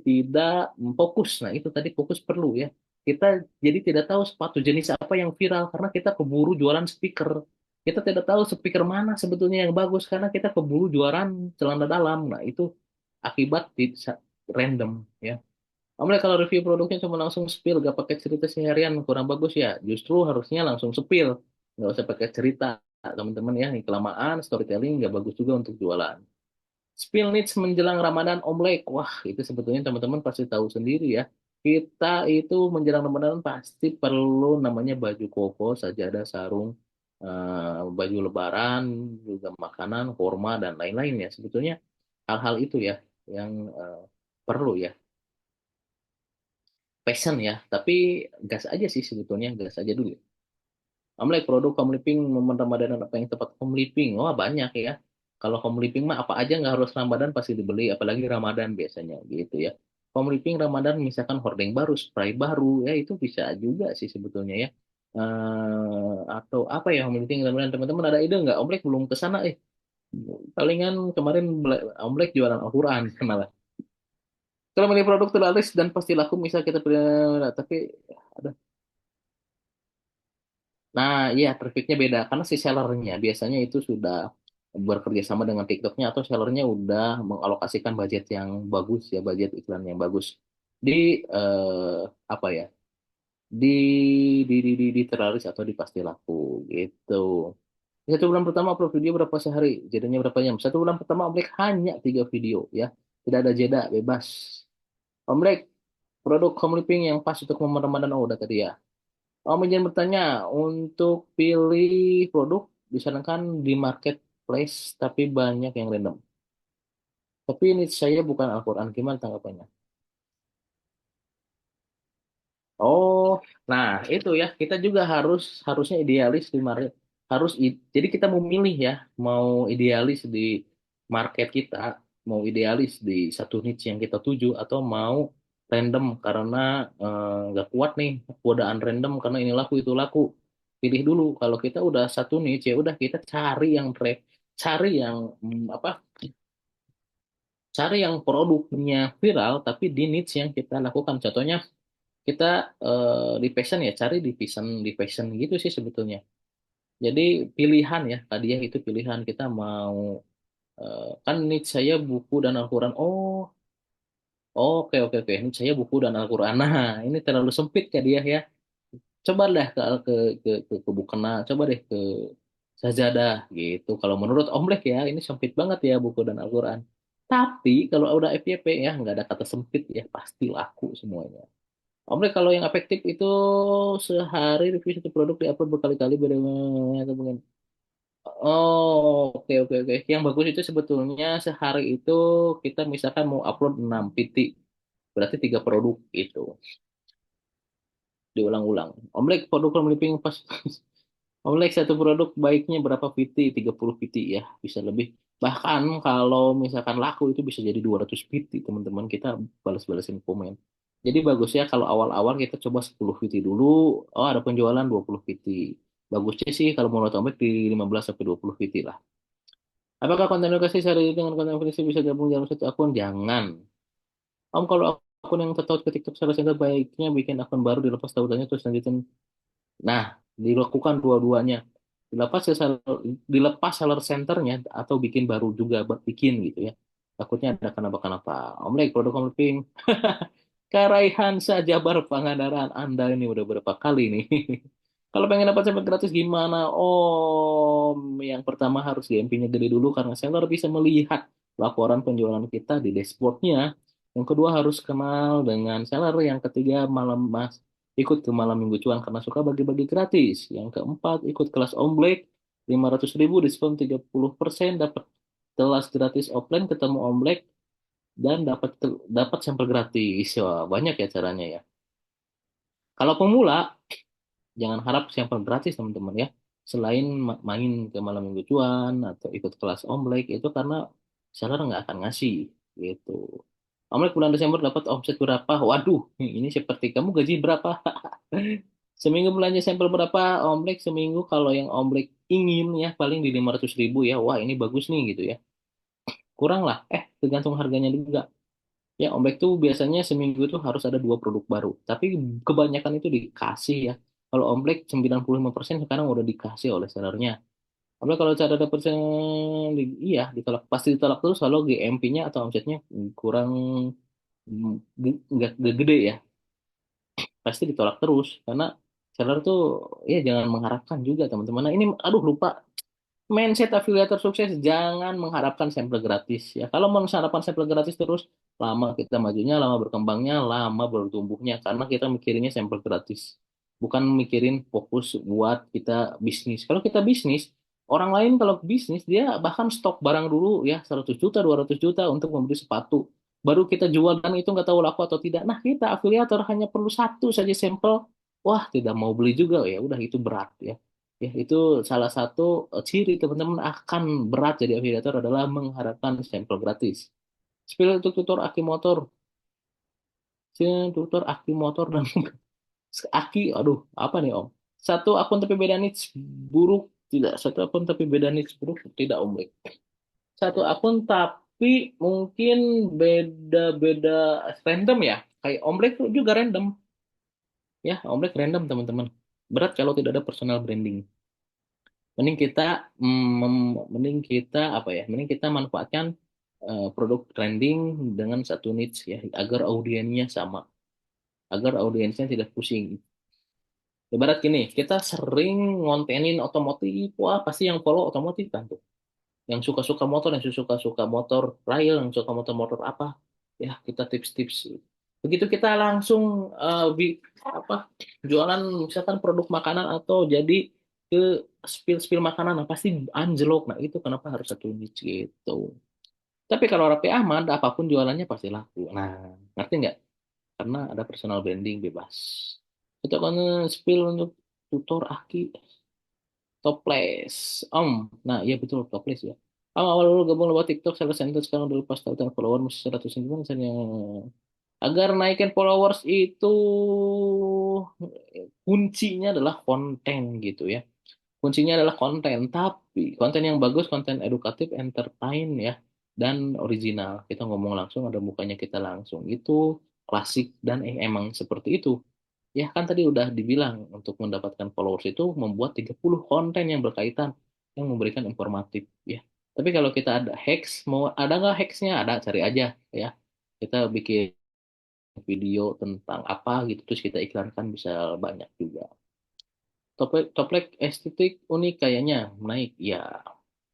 tidak fokus. Nah, itu tadi fokus perlu ya. Kita jadi tidak tahu sepatu jenis apa yang viral karena kita keburu jualan speaker. Kita tidak tahu speaker mana sebetulnya yang bagus karena kita keburu jualan celana dalam. Nah, itu akibat random ya. Omle kalau review produknya cuma langsung spill, gak pakai cerita seharian kurang bagus ya. Justru harusnya langsung spill, nggak usah pakai cerita teman-teman ya. Ini kelamaan storytelling nggak bagus juga untuk jualan. Spill needs menjelang Ramadan Omlek. Wah, itu sebetulnya teman-teman pasti tahu sendiri ya. Kita itu menjelang Ramadan pasti perlu namanya baju koko, sajadah, sarung, baju lebaran, juga makanan, kurma, dan lain-lain ya. Sebetulnya hal-hal itu ya yang perlu ya. Passion ya, tapi gas aja sih sebetulnya, gas aja dulu. Amlek produk home living momen Ramadan apa yang tepat home living? Wah banyak ya. Kalau home living mah apa aja nggak harus Ramadan pasti dibeli, apalagi Ramadan biasanya gitu ya. Home living Ramadan misalkan hordeng baru, spray baru, ya itu bisa juga sih sebetulnya ya. Atau apa ya home living Ramadan teman-teman ada ide nggak? Omlek belum ke sana Palingan kemarin Omlek jualan Al-Quran malah. Kalau beli produk terlaris dan pasti laku misal kita beli, tapi nah, iya, trafficnya beda karena si sellernya biasanya itu sudah bekerja sama dengan TikToknya atau sellernya udah mengalokasikan budget yang bagus ya, budget iklan yang bagus di apa ya, di di terlaris atau di pasti laku gitu. Satu bulan pertama upload video berapa sehari, jadinya berapa jam? Satu bulan pertama Omlek hanya 3 video ya, tidak ada jeda, bebas. Omlek produk home living yang pas untuk momen Ramadan, oh udah tadi ya. Om izin bertanya, untuk pilih produk disarankan di marketplace, tapi banyak yang random. Tapi ini saya bukan Al-Quran, gimana tanggapannya? Oh, nah itu ya, kita juga harusnya idealis di market. Jadi kita mau milih ya, mau idealis di market kita, mau idealis di satu niche yang kita tuju, atau mau random karena nggak kuat nih godaan random karena ini laku itu laku. Pilih dulu. Kalau kita udah satu niche ya udah kita cari yang apa? Cari yang produknya viral tapi di niche yang kita lakukan. Contohnya kita di passion ya cari di passion gitu sih sebetulnya. Jadi pilihan ya tadi ya itu pilihan kita mau kan niche saya buku dan Al-Quran. Oke oke oke niche saya buku dan Al-Quran. Nah ini terlalu sempit ya dia ya. Coba dah ke Bukena, coba deh ke Sajadah gitu. Kalau menurut Omlek ya ini sempit banget ya buku dan Al-Quran. Tapi kalau udah FYP ya nggak ada kata sempit ya pasti laku semuanya. Omlek kalau yang efektif itu sehari review satu produk diupload berkali-kali beda atau mungkin. Oh, oke oke oke. Yang bagus itu sebetulnya sehari itu kita misalkan mau upload 6 PT, berarti 3 produk itu diulang-ulang. Omlek produk living pas Omlek satu produk baiknya berapa PT? 30 PT ya, bisa lebih. Bahkan kalau misalkan laku itu bisa jadi 200 PT, teman-teman kita balas-balasin komen. Jadi bagus ya kalau awal-awal kita coba 10 PT dulu, oh ada penjualan 20 PT. Bagusnya sih kalau menurut Omlek di 15 sampai 20 PT lah. Apakah konten edukasi sehari dengan konten edukasi bisa gabung dalam satu akun? Jangan. Om kalau akun yang tertaut ke TikTok salah satu baiknya bikin akun baru dilepas tautannya terus lanjutin. Nah, dilakukan dua-duanya. Dilepas ke dilepas seller centernya atau bikin baru juga bikin gitu ya. Takutnya ada kenapa-kenapa. Omlek produk Omlek. Karaihan saja Jabar Pangandaran. Anda ini udah berapa kali nih? Kalau pengen dapat sampai gratis gimana? Oh, yang pertama harus GMP-nya gede dulu karena seller bisa melihat laporan penjualan kita di dashboardnya. Yang kedua harus kenal dengan seller. Yang ketiga malam mas ikut ke malam minggu cuan karena suka bagi-bagi gratis. Yang keempat ikut kelas Omblek 500.000 diskon 30% dapat kelas gratis offline ketemu Omblek dan dapat sampel gratis. Wah, banyak ya caranya ya. Kalau pemula jangan harap sampel gratis teman-teman ya. Selain main ke malam minggu cuan atau ikut kelas Omlek itu karena seller nggak akan ngasih gitu. Omlek bulan Desember dapat omset berapa? Waduh, ini seperti kamu gaji berapa? Seminggu belanja sampel berapa? Omlek seminggu kalau yang Omlek ingin ya paling di 500.000 ya. Wah ini bagus nih gitu ya. Kurang lah. Tergantung harganya juga. Ya, Omlek tuh biasanya seminggu itu harus ada 2 produk baru. Tapi kebanyakan itu dikasih ya. Kalau Omlek 95% sekarang udah dikasih oleh sellernya. Apalagi kalau cara dapet iya ditolak, pasti ditolak terus kalau GMP-nya atau omsetnya kurang, nggak gede ya, pasti ditolak terus karena seller tuh ya jangan mengharapkan juga teman-teman. Nah ini aduh lupa, mindset afiliator sukses jangan mengharapkan sampel gratis ya. Kalau mau mengharapkan sampel gratis terus, lama kita majunya, lama berkembangnya, lama bertumbuhnya karena kita mikirinnya sampel gratis. Bukan mikirin fokus buat kita bisnis. Kalau kita bisnis, orang lain kalau bisnis dia bahkan stok barang dulu ya 100 juta, 200 juta untuk membeli sepatu. Baru kita jual dan itu nggak tahu laku atau tidak. Nah, kita afiliator hanya perlu satu saja sampel. Wah, tidak mau beli juga ya. Udah itu berat ya. Ya, itu salah satu ciri teman-teman akan berat jadi afiliator adalah mengharapkan sampel gratis. Spill untuk tutor aki motor, tutor aki motor dan aki, aduh, apa nih Om? Satu akun tapi beda niche buruk tidak, satu akun tapi beda niche buruk tidak Om Bek. Satu akun tapi mungkin beda-beda random ya, kayak Om Bek juga random ya, Om Bek random teman-teman. Berat kalau tidak ada personal branding. Mending kita mending kita apa ya? Mending kita manfaatkan produk trending dengan satu niche ya agar audiensnya sama, agar audiensnya tidak pusing. Ibarat gini, kita sering ngontenin otomotif, wah pasti yang follow otomotif kan tuh. Yang suka-suka motor, yang suka-suka motor trail, yang suka motor-motor apa, ya kita tips-tips. Begitu kita langsung apa jualan misalkan produk makanan atau jadi ke spill-spill makanan, nah, pasti anjlok. Nah itu kenapa harus satu niche gitu. Tapi kalau Raffi Ahmad apapun jualannya pasti laku. Nah ngerti nggak? Karena ada personal branding bebas. Itu kan spill untuk tutor aki toples. Nah iya betul toples ya. Awal dulu gabung lewat TikTok, salah satu sekarang udah lepas tahu dan follower masih 100 gimana caranya agar naikin followers itu kuncinya adalah konten gitu ya. Kuncinya adalah konten, tapi konten yang bagus, konten edukatif, entertain ya, dan original. Kita ngomong langsung, ada mukanya kita langsung. Itu klasik dan emang seperti itu. Ya kan tadi udah dibilang untuk mendapatkan followers itu membuat 30 konten yang berkaitan yang memberikan informatif ya. Tapi kalau kita ada hacks, mau ada nggak hacksnya? Ada, cari aja ya. Kita bikin video tentang apa gitu terus kita iklankan bisa banyak juga. Toplek toplek estetik unik kayaknya naik ya,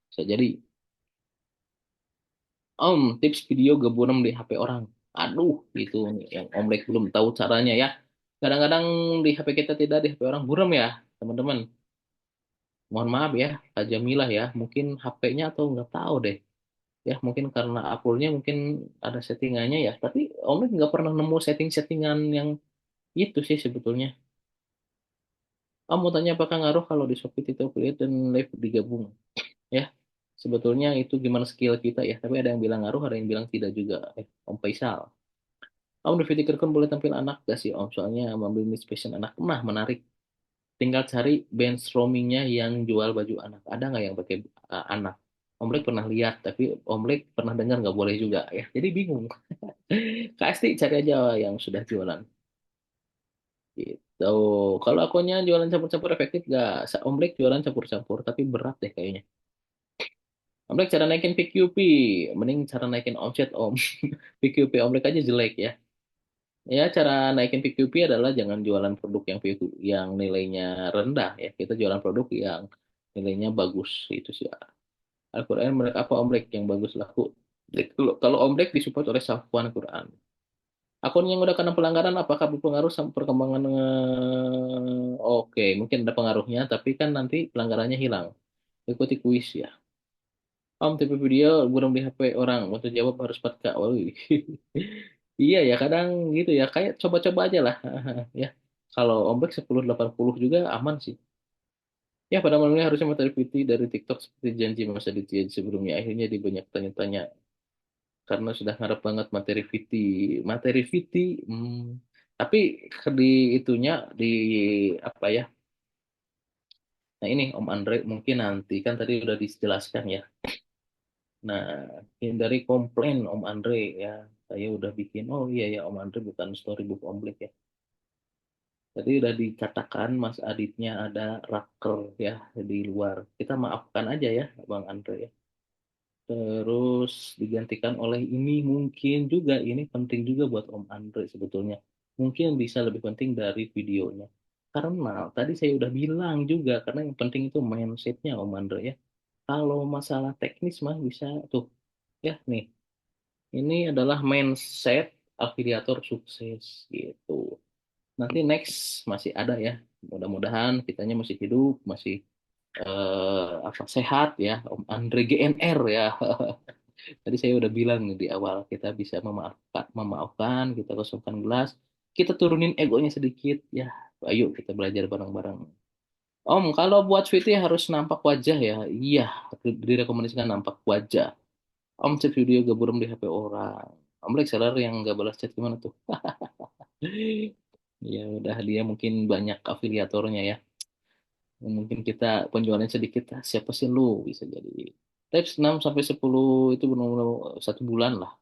bisa jadi. Tips video gebunem di HP orang. Aduh, itu nih yang Om Lek belum tahu caranya ya. Kadang-kadang di HP kita tidak, di HP orang buram ya, teman-teman. Mohon maaf ya, Kak Jamilah ya. Mungkin HP-nya atau nggak tahu deh. Ya, mungkin karena Apple-nya mungkin ada settingannya ya. Tapi Om Lek nggak pernah nemu setting-settingan yang itu sih sebetulnya. Mau tanya apakah ngaruh kalau di Shopee itu affiliate dan live digabung? Ya, sebetulnya itu gimana skill kita ya. Tapi ada yang bilang ngaruh, ada yang bilang tidak juga. Om Faisal. Om dipikirkan boleh tampil anak gak sih Om? Soalnya ambil Miss Fashion anak. Nah, menarik. Tinggal cari brainstormingnya yang jual baju anak. Ada nggak yang pakai anak? Om Lek pernah lihat, tapi Om Lek pernah dengar nggak boleh juga ya. Jadi bingung. Kak Esti cari aja yang sudah jualan. Gitu. Kalau akunnya jualan campur-campur efektif nggak? Om Lek jualan campur-campur, tapi berat deh kayaknya. Om Lek cara naikin PQP. Mending cara naikin omset Om. PQP Om Lek aja jelek ya. Ya, cara naikin PQP adalah jangan jualan produk yang yang nilainya rendah ya. Kita jualan produk yang nilainya bagus itu sih. Al-Quran mereka apa omlek yang bagus laku. Kalau omlek disupport oleh Safwan Quran. Akun yang udah kena pelanggaran apakah berpengaruh sama perkembangan Oke, mungkin ada pengaruhnya tapi kan nanti pelanggarannya hilang. Ikuti kuis ya. TV video burung di HP orang. Waktu jawab harus 4K. Wih. Iya ya kadang gitu ya kayak coba-coba aja lah ya kalau ombek 1080 juga aman sih ya pada malamnya harusnya materi PT dari TikTok seperti janji masa di sebelumnya akhirnya di banyak tanya-tanya karena sudah ngarep banget materi VT tapi di itunya di apa ya nah ini Om Andre mungkin nanti kan tadi udah dijelaskan ya nah hindari komplain Om Andre ya saya udah bikin oh iya ya Om Andre bukan storybook Om Black ya Tadi udah dikatakan Mas Aditnya ada raker ya di luar. Kita maafkan aja ya Bang Andre ya. Terus digantikan oleh ini mungkin juga ini penting juga buat Om Andre sebetulnya. Mungkin bisa lebih penting dari videonya. Karena tadi saya udah bilang juga karena yang penting itu mindsetnya Om Andre ya. Kalau masalah teknis mah bisa tuh ya nih. Ini adalah mindset afiliator sukses gitu. Nanti next masih ada ya. Mudah-mudahan kitanya masih hidup, masih apa sehat ya, Om Andre GNR ya. Tadi saya udah bilang nih di awal kita bisa memaafkan, kita kosongkan gelas, kita turunin egonya sedikit ya. Ayo kita belajar bareng-bareng. Om, kalau buat VT harus nampak wajah ya. Iya, direkomendasikan nampak wajah. Om cek video gak buram di HP orang. Om like seller yang gak balas chat gimana tuh? Ya udah dia mungkin banyak afiliatornya ya. Mungkin kita penjualannya sedikit, ah, siapa sih lu bisa jadi. Tips 6 sampai 10 itu benar-benar 1 bulan lah.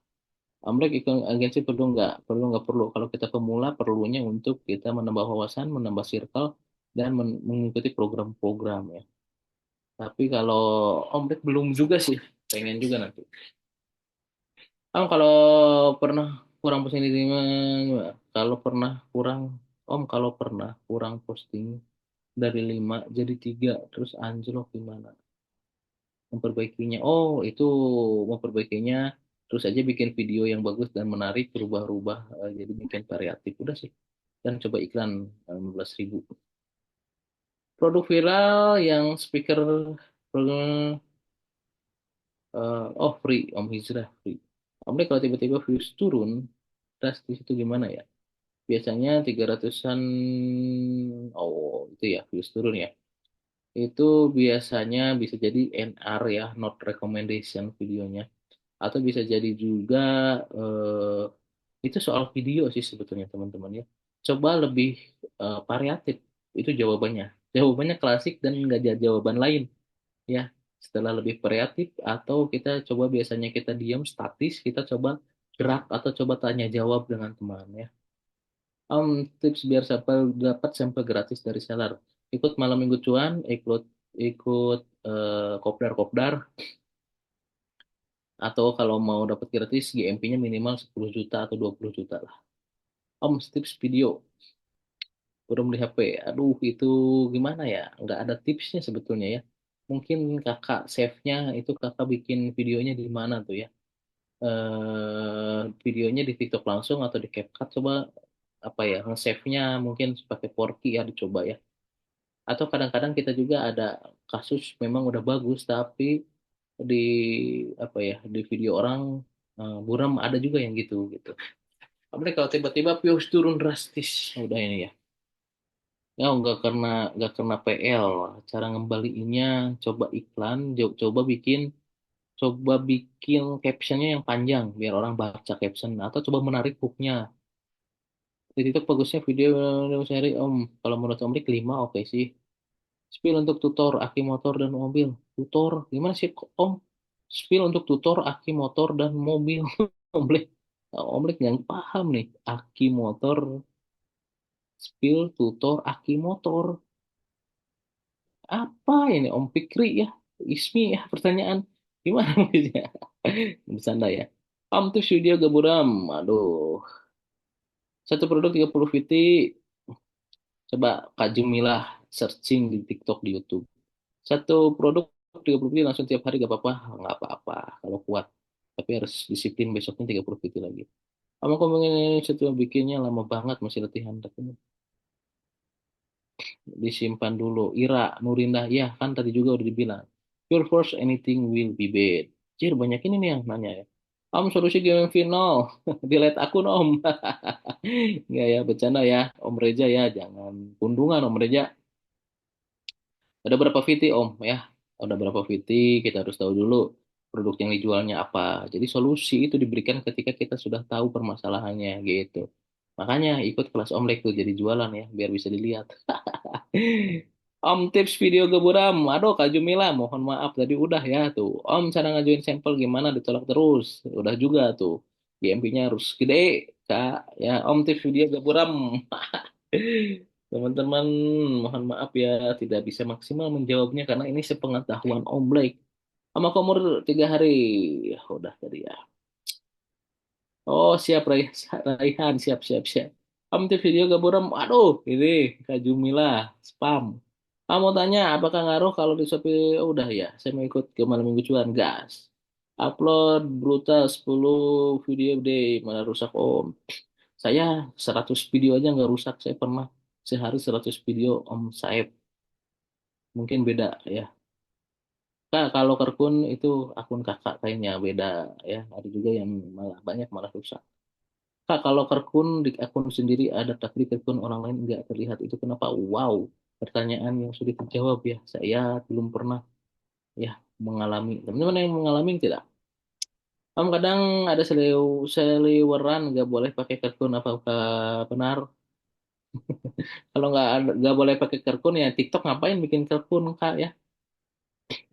Amrek ikut agensi perlu nggak? Perlu nggak perlu. Kalau kita pemula perlunya untuk kita menambah wawasan, menambah circle, dan mengikuti program-program ya. Tapi kalau Omrek belum juga sih, pengen juga nanti. Kalau pernah kurang posting di gimana? Kalau pernah kurang, kalau pernah kurang posting dari 5 jadi 3 terus anjlok gimana? Memperbaikinya. Oh, itu memperbaikinya terus aja bikin video yang bagus dan menarik, berubah-ubah jadi bikin variatif. Udah sih. Dan coba iklan 15.000. Produk viral yang speaker oh free, Om Hijrah free. Om Dek, kalau tiba-tiba views turun, drastis itu gimana ya? Biasanya 300-an, oh itu ya views turun ya. Itu biasanya bisa jadi NR ya, not recommendation videonya. Atau bisa jadi juga eh, itu soal video sih sebetulnya teman-teman ya. Coba lebih variatif, itu jawabannya. Jawabannya klasik dan nggak ada jawaban lain ya. Setelah lebih variatif atau kita coba biasanya kita diam statis, kita coba gerak atau coba tanya jawab dengan teman ya. Tips biar sampel dapat sampel gratis dari seller. Ikut malam minggu cuan, ikut ikut kopdar-kopdar, atau kalau mau dapat gratis GMP-nya minimal 10 juta atau 20 juta lah. Tips video belum di HP. Aduh, itu gimana ya? Nggak ada tipsnya sebetulnya ya. Mungkin kakak save-nya itu kakak bikin videonya di mana tuh ya? Videonya di TikTok langsung atau di CapCut coba apa ya? Nge-save-nya mungkin pakai Porky ya dicoba ya. Atau kadang-kadang kita juga ada kasus memang udah bagus tapi di apa ya di video orang buram ada juga yang gitu gitu. Apalagi kalau tiba-tiba views turun drastis, udah ini ya. Ya nggak kena PL. Cara ngembaliinnya coba iklan, coba bikin captionnya yang panjang biar orang baca caption atau coba menarik hooknya. Di TikTok bagusnya video seri Om. Kalau menurut Om Rik 5 oke sih. Spill untuk tutor aki motor dan mobil. Tutor gimana sih Om? Spill untuk tutor aki motor dan mobil. Om Rik, Om Rik nggak paham nih. Aki motor, spill tutor aki motor. Apa ini Om Fikri ya? Ismi ya pertanyaan. Gimana maksudnya? Bercanda ya. Om tuh video gaburam. Aduh. Satu produk 30 VT. Coba Kak Jumilah searching di TikTok di YouTube. Satu produk 30 VT langsung tiap hari gak apa-apa. Nggak apa-apa kalau kuat. Tapi harus disiplin besoknya 30 VT lagi. Kamu kok pengen satu bikinnya lama banget masih latihan. Tapi disimpan dulu. Ira, Nurindah, ya kan tadi juga udah dibilang. Your first anything will be bad. Cir, banyak ini nih yang nanya ya. Solusi game final. Delete akun Om. Nggak ya, bercanda ya. Om Reja ya, jangan kundungan Om Reja. Ada berapa VT Om ya? Ada berapa VT, kita harus tahu dulu produk yang dijualnya apa. Jadi solusi itu diberikan ketika kita sudah tahu permasalahannya gitu. Makanya ikut kelas Om Lek tuh jadi jualan ya, biar bisa dilihat. Om tips video geburam. Aduh Kak Jumila, mohon maaf tadi udah ya tuh. Om cara ngajuin sampel gimana ditolak terus. Udah juga tuh. GMP-nya harus gede, Kak. Ya, Om tips video geburam. Teman-teman, mohon maaf ya, tidak bisa maksimal menjawabnya karena ini sepengetahuan Om Blake. Sama umur 3 hari. Ya, udah tadi ya. Oh, siap Raihan, siap, siap, siap. Kamu tuh video gak buram? Aduh, ini Kak Jumila, spam. Kamu tanya, apakah ngaruh kalau di Shopee? Oh, udah ya, saya mau ikut ke malam minggu cuan, gas. Upload brutal 10 video day, mana rusak Om. Saya 100 video aja nggak rusak, saya pernah sehari 100 video Om Saib. Mungkin beda ya. Kak, kalau Kerkun itu akun kakak kayaknya beda ya. Ada juga yang malah banyak malah rusak. Kak, kalau Kerkun di akun sendiri ada tapi di akun orang lain nggak terlihat itu kenapa? Wow, pertanyaan yang sudah terjawab ya. Saya belum pernah ya mengalami. Teman-teman yang mengalami tidak? Om kadang ada seliweran nggak boleh pakai Kerkun apakah benar? Kalau nggak boleh pakai Kerkun ya TikTok ngapain bikin Kerkun Kak ya?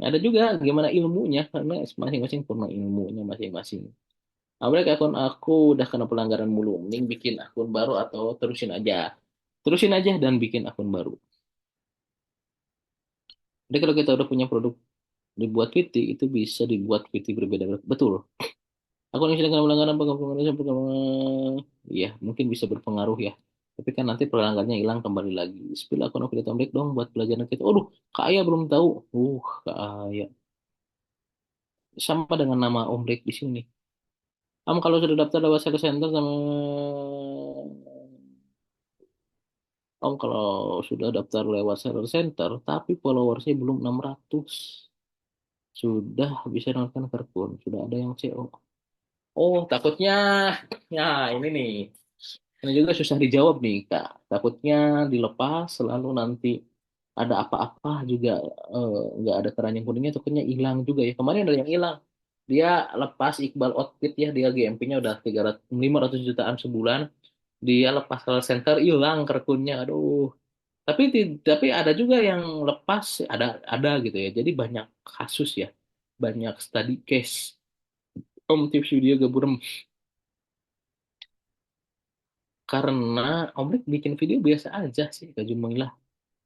Ada juga gimana ilmunya karena masing-masing punya ilmunya masing-masing. Apalagi akun aku udah kena pelanggaran mulu, mending bikin akun baru atau terusin aja dan bikin akun baru. Jadi kalau kita udah punya produk dibuat VT itu bisa dibuat VT berbeda. Betul. Akun yang sedang kena pelanggaran penggabungan ya mungkin bisa berpengaruh ya. Tapi kan nanti pelanggannya hilang kembali lagi. Spill akun affiliate Omlek dong buat pelajaran kita. Aduh, kaya belum tahu. Kaya. Sama dengan nama Omlek di sini. Kamu kalau sudah daftar lewat sales center sama Om kalau sudah daftar lewat seller center tapi followersnya belum 600 sudah bisa nonton Kerkun sudah ada yang CO. Oh takutnya ya ini nih ini juga susah dijawab nih Kak. Takutnya dilepas selalu nanti ada apa-apa juga nggak ada keranjang kuningnya takutnya hilang juga ya. Kemarin ada yang hilang. Dia lepas Iqbal Outfit ya dia GMP-nya udah 300 500 jutaan sebulan. Dia lepas call center hilang Kerkunnya. Aduh. Tapi ada juga yang lepas ada gitu ya. Jadi banyak kasus ya. Banyak study case. Om tips video gaburem karena Om Rik bikin video biasa aja sih Kak Jumilah.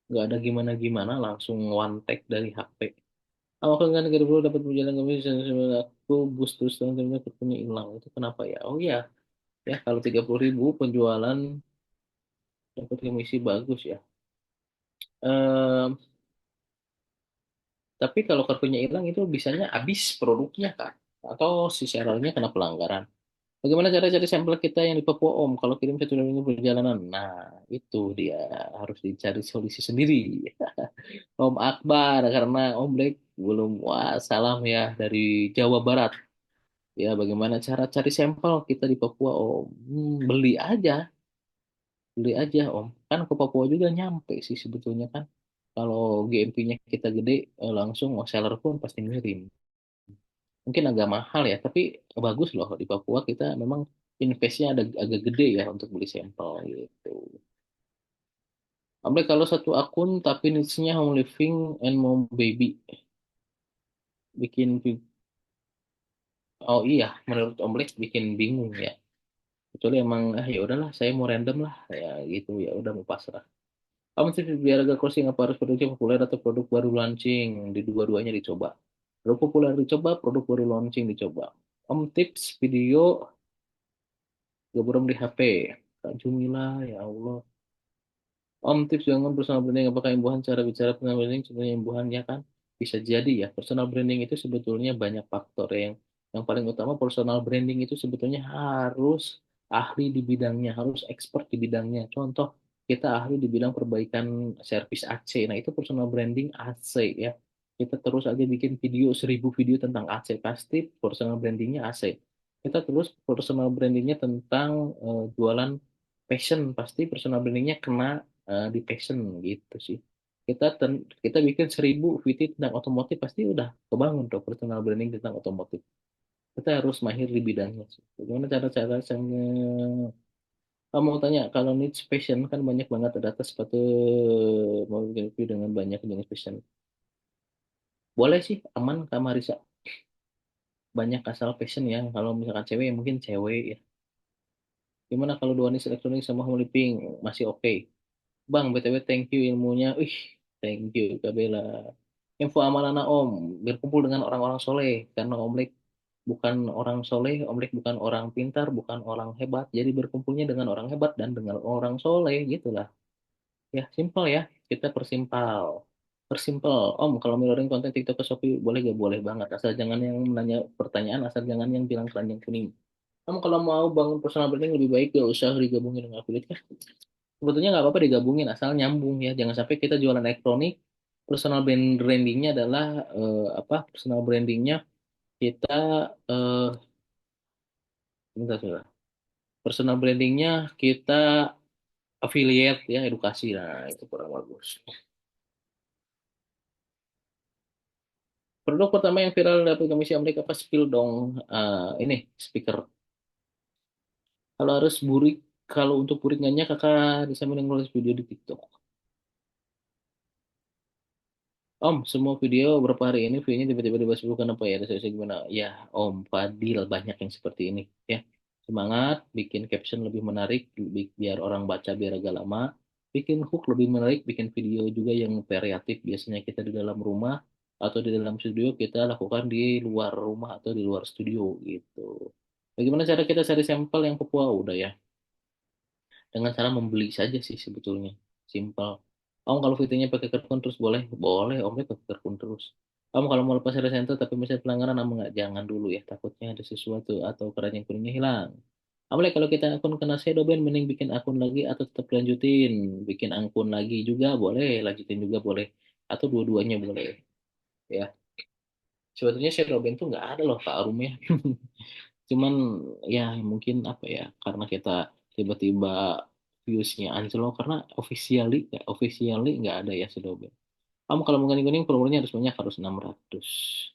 Nggak ada gimana-gimana langsung one take dari HP. Awak kan gara dulu dapat berjalan kami aku boost terus dan ternyata ketemu hilang. Itu kenapa ya? Oh ya, ya kalau 30.000 penjualan dapat komisi bagus ya. Ehm, tapi kalau kartunya hilang itu bisanya habis produknya Kak. Atau si sellernya kena pelanggaran. Bagaimana cara cari sampel kita yang di Papua Om kalau kirim satu minggu perjalanan? Nah, itu dia harus dicari solusi sendiri. Om Akbar karena Om Black belum wah salam ya dari Jawa Barat. Ya, bagaimana cara cari sampel kita di Papua Om? Beli aja Om. Kan ke Papua juga nyampe sih sebetulnya kan. Kalau GMP-nya kita gede, langsung seller pun pasti ngirim. Mungkin agak mahal ya, tapi bagus loh di Papua kita memang investnya ada agak gede ya untuk beli sampel gitu. Apalagi kalau satu akun tapi niche-nya home living and mom baby, bikin oh iya menurut Omlek bikin bingung ya. Kecuali emang ya udahlah saya mau random lah ya gitu ya udah mau pasrah. Kamu sih biar agak closing apa harus produknya populer atau produk baru launching di dua-duanya dicoba. Produk populer dicoba, produk baru launching dicoba. Om tips video gak burem di HP. Kak Jumila ya Allah. Om tips jangan personal branding apakah imbuhan cara bicara personal branding contohnya imbuhan ya kan bisa jadi ya personal branding itu sebetulnya banyak faktor yang paling utama personal branding itu sebetulnya harus ahli di bidangnya harus expert di bidangnya contoh kita ahli di bidang perbaikan servis AC nah itu personal branding AC ya kita terus aja bikin video 1.000 video tentang AC pasti personal brandingnya AC kita terus personal brandingnya tentang jualan passion pasti personal brandingnya kena di passion gitu sih. Kita bikin 1.000 VT tentang otomotif pasti udah kebangun tuh personal branding tentang otomotif. Kita harus mahir di bidangnya sih. Bagaimana cara-cara kamu mau tanya kalau niche passion kan banyak banget ada atas sepatu mau bikin review dengan banyak jenis passion. Boleh sih aman Kak Marisa. Banyak asal passion ya. Kalau misalkan cewek ya mungkin cewek ya. Gimana kalau dua niche elektronik sama home living masih oke? Bang, BTW thank you ilmunya. Ih, thank you Kak Bella. Info amanah Om, berkumpul dengan orang-orang soleh. Karena Om Lek bukan orang soleh, Om Lek bukan orang pintar, bukan orang hebat. Jadi berkumpulnya dengan orang hebat dan dengan orang soleh, gitulah. Ya, simpel ya. Kita persimpel. Persimpel. Om, kalau mirroring konten TikTok ke Shopee, boleh gak? Boleh banget. Asal jangan yang menanya pertanyaan, asal jangan yang bilang keranjang kuning. Kamu kalau mau bangun personal branding lebih baik gak usah digabungin dengan affiliate. Sebetulnya nggak apa-apa digabungin asal nyambung ya. Jangan sampai kita jualan elektronik, brandingnya adalah apa? Personal brandingnya kita eh bentar, sebentar. Personal brandingnya kita affiliate ya edukasi. Nah itu kurang bagus. Produk pertama yang viral dari Komisi Amerika apa spill dong. Ini speaker. Kalau harus burik, kalau untuk buringannya kakak bisa nulis video di TikTok. Om, semua video berapa hari ini view-nya tiba-tiba dibahas bukan apa ya? Saya gimana? Ya, Om Fadil banyak yang seperti ini ya. Semangat, bikin caption lebih menarik, biar orang baca biar agak lama. Bikin hook lebih menarik, bikin video juga yang variatif. Biasanya kita di dalam rumah atau di dalam studio, kita lakukan di luar rumah atau di luar studio gitu. Bagaimana cara kita cari sampel yang Papua? Udah ya, dengan cara membeli saja sih sebetulnya. Simpel. Om kalau fiturnya pakai Kerkun terus boleh? Boleh, Om pakai Kerkun terus. Om kalau mau lepas dari center tapi misalnya pelanggaran, Om nggak, jangan dulu ya. Takutnya ada sesuatu atau keranjang kuningnya hilang. Om kalau kita akun kena shadow ban, mending bikin akun lagi atau tetap lanjutin. Bikin akun lagi juga boleh, lanjutin juga boleh. Atau dua-duanya boleh. Ya, sebetulnya shadow ban tuh nggak ada loh Kak Arum ya. Cuman ya mungkin apa ya, karena kita tiba-tiba viewsnya anjlok karena officially nggak ada ya Sedobe. Kamu kalau mau kuning followernya harus banyak, harus 600.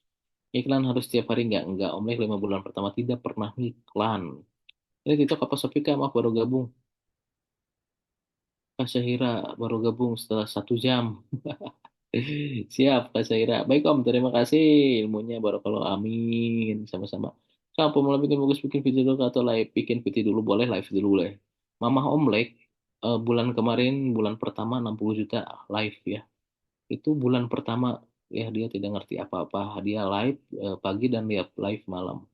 Iklan harus setiap hari nggak. Om Lek 5 bulan pertama tidak pernah iklan. Ini TikTok apa Shopee Kak? Maaf baru gabung. Kak Syahira baru gabung setelah 1 jam. Siap, Kak Saira. Baik Om, terima kasih ilmunya. Baru kalau amin. Sama-sama. Kamu pemula bikin bagus bikin video dulu atau live? Bikin video dulu boleh, live dulu boleh. Mama Om Lek, bulan kemarin, bulan pertama 60 juta live ya. Itu bulan pertama ya dia tidak ngerti apa-apa. Dia live pagi dan live live malam.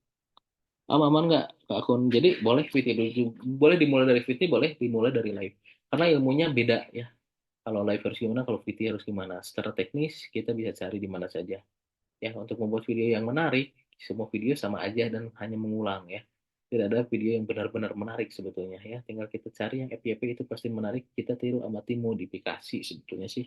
Aman nggak ke akun? Jadi boleh video dulu. Boleh dimulai dari video, boleh dimulai dari live. Karena ilmunya beda ya. Kalau live harus gimana, kalau video harus gimana. Secara teknis kita bisa cari di mana saja. Ya, untuk membuat video yang menarik, semua video sama aja dan hanya mengulang ya. Tidak ada video yang benar-benar menarik sebetulnya ya. Tinggal kita cari yang FYP itu pasti menarik, kita tiru amati modifikasi sebetulnya sih.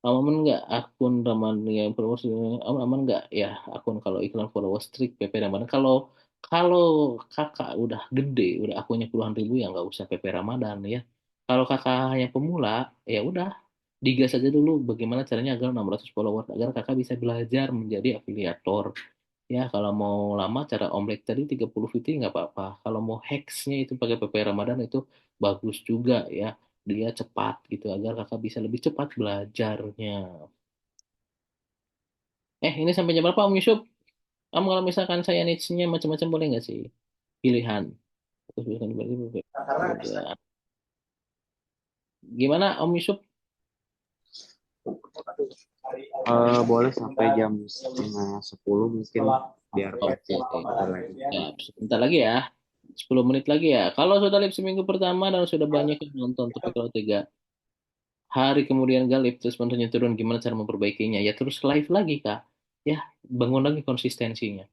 Aman nggak akun Ramadan yang followers aman nggak ya akun kalau iklan followers strict PP Ramadan kalau kalau kakak udah gede udah akunnya puluhan ribu ya nggak usah PP Ramadan ya kalau kakak hanya pemula ya udah digas aja dulu bagaimana caranya agar 600 followers agar kakak bisa belajar menjadi afiliator ya kalau mau lama cara omlet tadi 30 VT nggak apa-apa kalau mau hacksnya itu pakai PP Ramadan itu bagus juga ya dia cepat gitu agar kakak bisa lebih cepat belajarnya. Ini sampai jam berapa Om Yusuf? Om kalau misalkan saya niche-nya macam-macam boleh nggak sih? Pilihan. Terus bisa dibagi beberapa. Gimana Om Yusuf? Boleh sampai jam setengah 10 mungkin biar Oke, bentar lagi. ya, sebentar lagi ya. 10 menit lagi ya. Kalau sudah live seminggu pertama dan sudah banyak yang nonton, tapi kalau 3 hari kemudian gak live, terus penontonnya turun, gimana cara memperbaikinya? Ya terus live lagi, Kak. Ya, bangun lagi konsistensinya.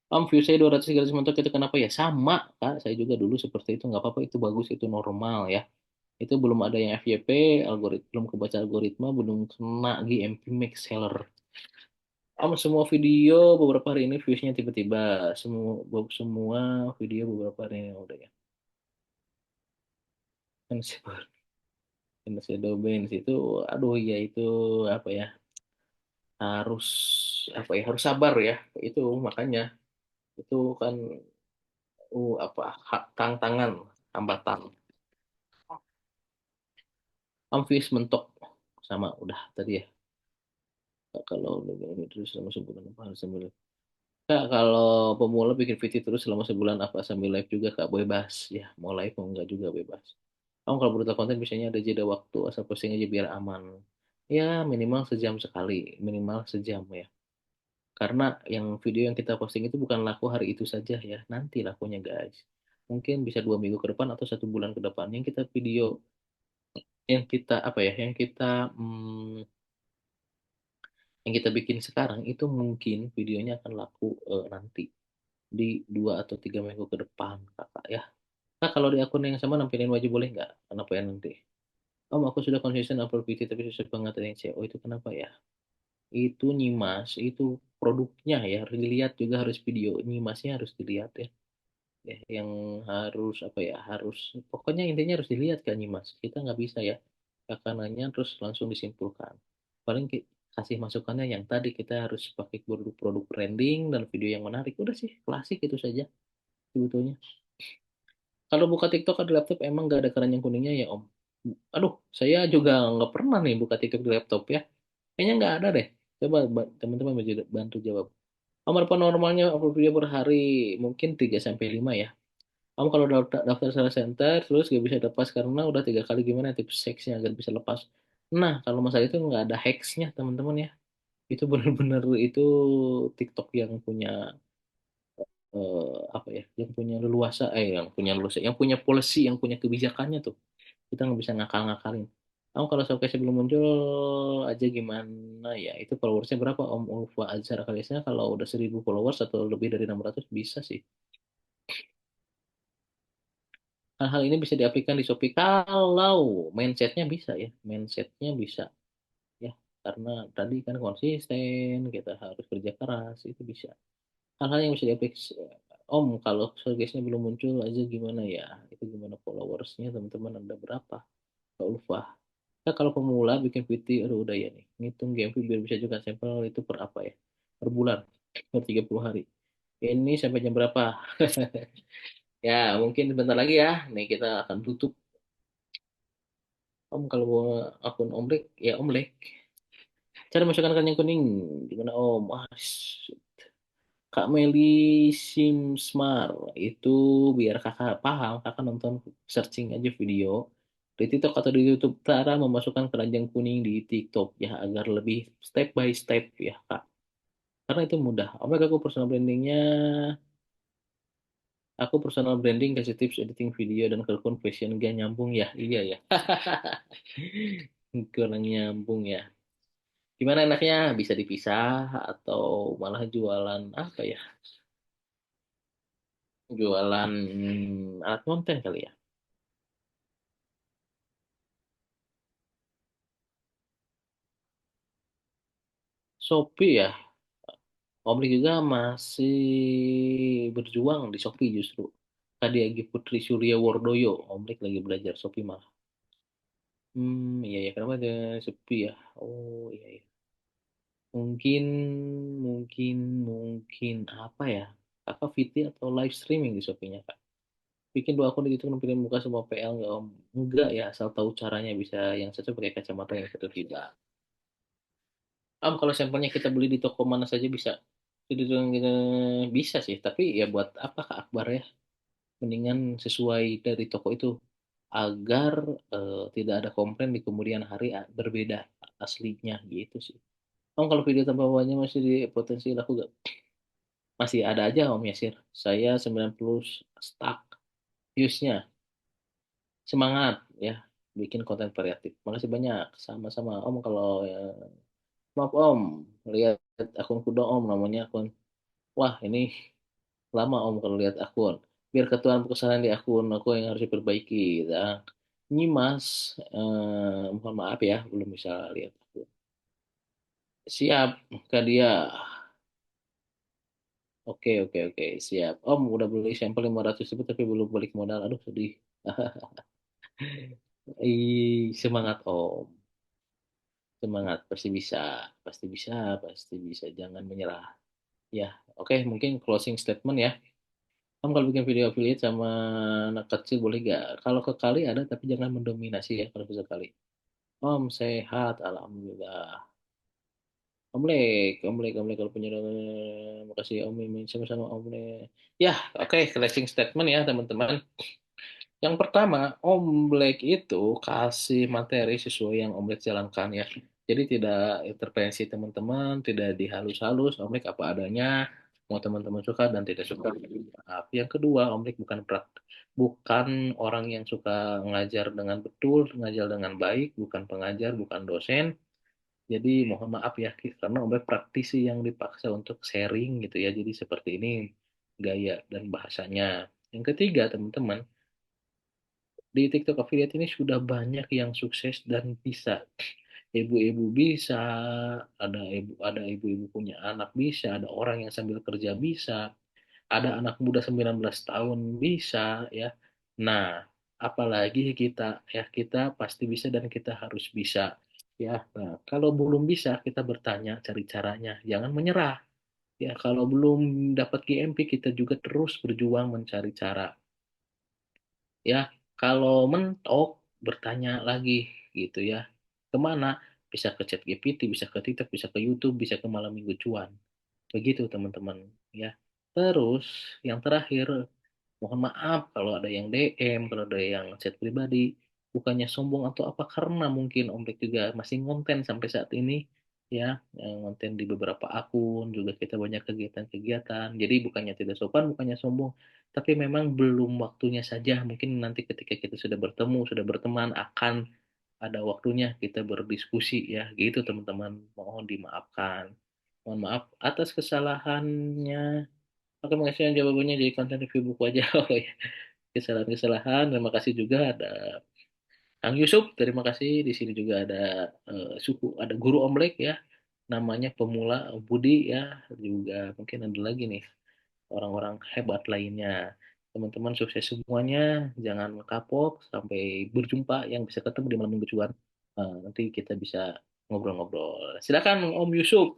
Om, view saya 200 mentok itu kenapa ya? Sama, Kak. Saya juga dulu seperti itu. Nggak apa-apa, itu bagus, itu normal ya. Itu belum ada yang FYP, belum kebaca algoritma, belum kena GMP Max Seller. Om, semua video beberapa hari ini viewsnya tiba-tiba. Semua video beberapa hari ini udah ya. Kan Shadow Bands itu, aduh ya itu apa ya? Harus apa ya? Harus sabar ya. Itu makanya itu kan apa tantangan hambatan. Amfis mentok sama udah tadi ya. Kalau udah gini terus selama sebulan apa harus sambil Kak, kalau pemula bikin VT terus selama sebulan apa sambil live juga Kak bebas ya mau live mau enggak juga bebas. Om kalau berita konten biasanya ada jeda waktu, asal posting aja biar aman. Ya minimal sejam sekali, minimal sejam ya. Karena yang video yang kita posting itu bukan laku hari itu saja ya, nanti lakunya guys. Mungkin bisa 2 minggu ke depan atau 1 bulan ke depan. Yang kita video, yang kita apa ya, yang kita bikin sekarang itu mungkin videonya akan laku nanti di 2 atau 3 minggu ke depan, kakak ya. Nah, kalau di akun yang sama nampilin wajah boleh nggak? Kenapa ya nanti? Om, aku sudah konsisten upload video tapi susah banget ada yang CEO itu kenapa ya? Itu Nyimas, itu produknya ya harus dilihat juga harus video Nyimasnya harus dilihat ya. Ya, yang harus apa ya harus pokoknya intinya harus dilihat kan Nyimas. Kita nggak bisa ya kakanannya terus langsung disimpulkan. Paling kasih masukannya yang tadi kita harus pakai produk-produk branding dan video yang menarik. Udah sih klasik itu saja sebetulnya. Kalau buka TikTok di laptop emang nggak ada keranjang kuningnya ya Om? Aduh, saya juga nggak pernah nih buka TikTok di laptop ya. Kayaknya nggak ada deh. Coba teman-teman bantu jawab. Om, apa normalnya upload video per hari? Mungkin 3 sampai 5 ya. Om kalau daftar salah center terus gak bisa lepas karena udah 3 kali gimana tips hacksnya agar bisa lepas. Nah, kalau masalah itu nggak ada hacksnya teman-teman ya. Itu benar-benar itu TikTok yang punya apa ya, yang punya leluasa, yang punya policy, yang punya kebijakannya tuh. Kita nggak bisa ngakal-ngakalin. Om kalau showcase belum muncul aja gimana ya? Itu followersnya berapa Om Ulfa Azhar Kalisnya kalau udah 1.000 followers atau lebih dari 600 bisa sih. Hal-hal ini bisa diaplikasikan di Shopee kalau mindsetnya bisa ya, mindsetnya bisa ya. Karena tadi kan konsisten, kita harus kerja keras, itu bisa. Hal-hal yang bisa diaplikasikan. Om, kalau showcase-nya belum muncul aja gimana ya? Itu gimana followersnya teman-teman ada berapa? Kak Ulfa. Nah, kalau pemula bikin PT, aduh udah ya nih. Ngitung GMV biar bisa juga sampel itu per apa ya? Per bulan, per 30 hari. Ini sampai jam berapa? Ya, mungkin sebentar lagi ya. Nih kita akan tutup. Om kalau mau akun Omlek, ya Omlek. Cara masukkan yang kuning. Gimana Om? Kak Meli Simsmar. Itu biar kakak paham. Kakak nonton searching aja video di TikTok atau di YouTube cara memasukkan keranjang kuning di TikTok ya agar lebih step by step ya Kak. Karena itu mudah. Omlek aku personal branding kasih tips editing video dan kalkun fashion gak nyambung ya. Iya ya. Kurang nyambung ya. Gimana enaknya? Bisa dipisah atau malah jualan apa ya? Jualan alat konten kali ya. Shopee ya. Omlik juga masih berjuang di Shopee justru. Tadi Agi Putri Surya Wardoyo, Omlik lagi belajar Shopee malah. Iya ya, kenapa ada Shopee ya? Oh iya ya. Mungkin, mungkin apa ya? Kakak VT atau live streaming di Shopee-nya, Kak? Bikin 2 akun gitu nampilin muka semua PL nggak Om? Enggak ya, asal tahu caranya bisa yang satu pakai kacamata yang satu tidak. Om kalau sampelnya kita beli di toko mana saja bisa. Jadi kita bisa sih, tapi ya buat apa Kak Akbar ya? Mendingan sesuai dari toko itu agar tidak ada komplain di kemudian hari berbeda aslinya gitu sih. Om kalau video tanpa bawahnya masih di potensi laku gak? Masih ada aja Om Yasir. Saya 90 stuck views-nya. Semangat ya bikin konten variatif. Makasih banyak. Sama-sama Om kalau ya, maaf Om lihat akun kuda Om namanya akun. Wah ini lama Om kalau lihat akun. Biar ketuaan kesalahan di akun aku yang harus diperbaiki. Nah, Nyimas, mohon maaf ya belum bisa lihat akun. Siap, Kak dia. Oke, oke, oke, siap. Om udah beli sampel 500 ribu tapi belum balik modal. Aduh sedih. Semangat Om. Semangat, pasti bisa, pasti bisa, pasti bisa. Jangan menyerah. Ya, oke, mungkin closing statement ya. Om kalau bikin video affiliate sama anak kecil boleh gak? Kalau ke kali ada, tapi jangan mendominasi ya kalau bisa kali. Om sehat, alhamdulillah. Om Lek, kalau punya makasih Om Mimin sama-sama Om Lek. Ya, oke, closing statement ya teman-teman. Yang pertama, Om Black itu kasih materi sesuai yang Om Black jalankan ya. Jadi tidak intervensi teman-teman, tidak dihalus-halus, Om Black apa adanya, mau teman-teman suka dan tidak suka. Maaf. Yang kedua, Om Black bukan orang yang suka ngajar dengan betul, ngajar dengan baik, bukan pengajar, bukan dosen. Jadi mohon maaf ya, karena Om Black praktisi yang dipaksa untuk sharing gitu ya. Jadi seperti ini gaya dan bahasanya. Yang ketiga, teman-teman, di TikTok affiliate ini sudah banyak yang sukses dan bisa. Ibu-ibu bisa, ada ibu-ibu punya anak bisa, ada orang yang sambil kerja bisa, ada anak muda 19 tahun bisa ya. Nah, apalagi kita ya, kita pasti bisa dan kita harus bisa ya. Nah, kalau belum bisa kita bertanya, cari caranya, jangan menyerah. Ya, kalau belum dapat GMP kita juga terus berjuang mencari cara. Ya, kalau mentok bertanya lagi gitu ya. Kemana? Bisa ke ChatGPT, bisa ke TikTok, bisa ke YouTube, bisa ke Malam Minggu Cuan. Begitu teman-teman ya. Terus yang terakhir, mohon maaf kalau ada yang DM, kalau ada yang chat pribadi, bukannya sombong atau apa, karena mungkin Om Bek juga masih ngonten sampai saat ini ya, yang ngonten di beberapa akun, juga kita banyak kegiatan-kegiatan. Jadi bukannya tidak sopan, bukannya sombong, tapi memang belum waktunya saja. Mungkin nanti ketika kita sudah bertemu, sudah berteman, akan ada waktunya kita berdiskusi ya, gitu teman-teman. Mohon dimaafkan. Mohon maaf atas kesalahannya. Oke, makasih yang jawabannya jadi konten review buku aja. Oh ya, kesalahan-kesalahan. Terima kasih juga ada Kang Yusuf. Terima kasih. Di sini juga ada ada guru Omlek ya. Namanya Pemula Budi ya. Juga mungkin ada lagi nih orang-orang hebat lainnya. Teman-teman sukses semuanya. Jangan kapok. Sampai berjumpa yang bisa ketemu di malam minggu cuan. Nanti kita bisa ngobrol-ngobrol. Silakan Om Yusuf.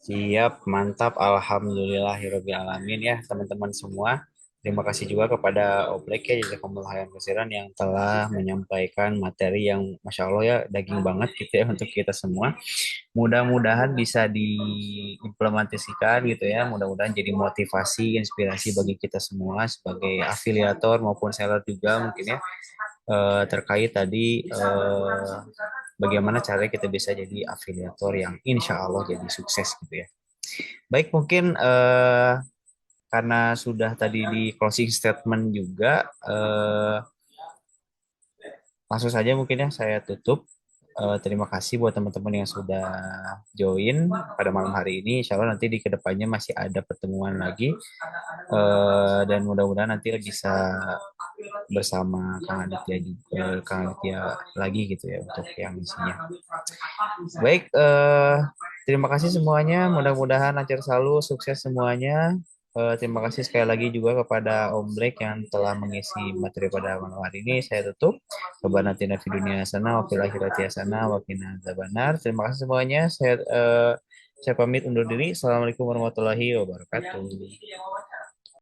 Siap, mantap. Alhamdulillahirabbil alamin ya teman-teman semua. Terima kasih juga kepada Oblek ya Jazakumullah khairan kasiran yang telah menyampaikan materi yang Masya Allah ya daging banget gitu ya untuk kita semua. Mudah-mudahan bisa diimplementasikan gitu ya. Mudah-mudahan jadi motivasi, inspirasi bagi kita semua sebagai afiliator maupun seller juga mungkin ya terkait tadi bagaimana caranya kita bisa jadi afiliator yang insya Allah jadi sukses gitu ya. Baik mungkin karena sudah tadi di closing statement juga langsung saja mungkin ya saya tutup. Terima kasih buat teman-teman yang sudah join pada malam hari ini. Insya Allah nanti di kedepannya masih ada pertemuan lagi. Dan mudah-mudahan nanti bisa bersama Kang Aditya lagi gitu ya untuk yang isinya. Baik, terima kasih semuanya. Mudah-mudahan lancar selalu, sukses semuanya. Terima kasih sekali lagi juga kepada Om Black yang telah mengisi materi pada malam hari ini. Saya tutup. Rabbana atina fid dunya hasanah wa fil akhirati hasanah wa qina adzabannar. Terima kasih semuanya. Saya pamit undur diri. Assalamualaikum warahmatullahi wabarakatuh.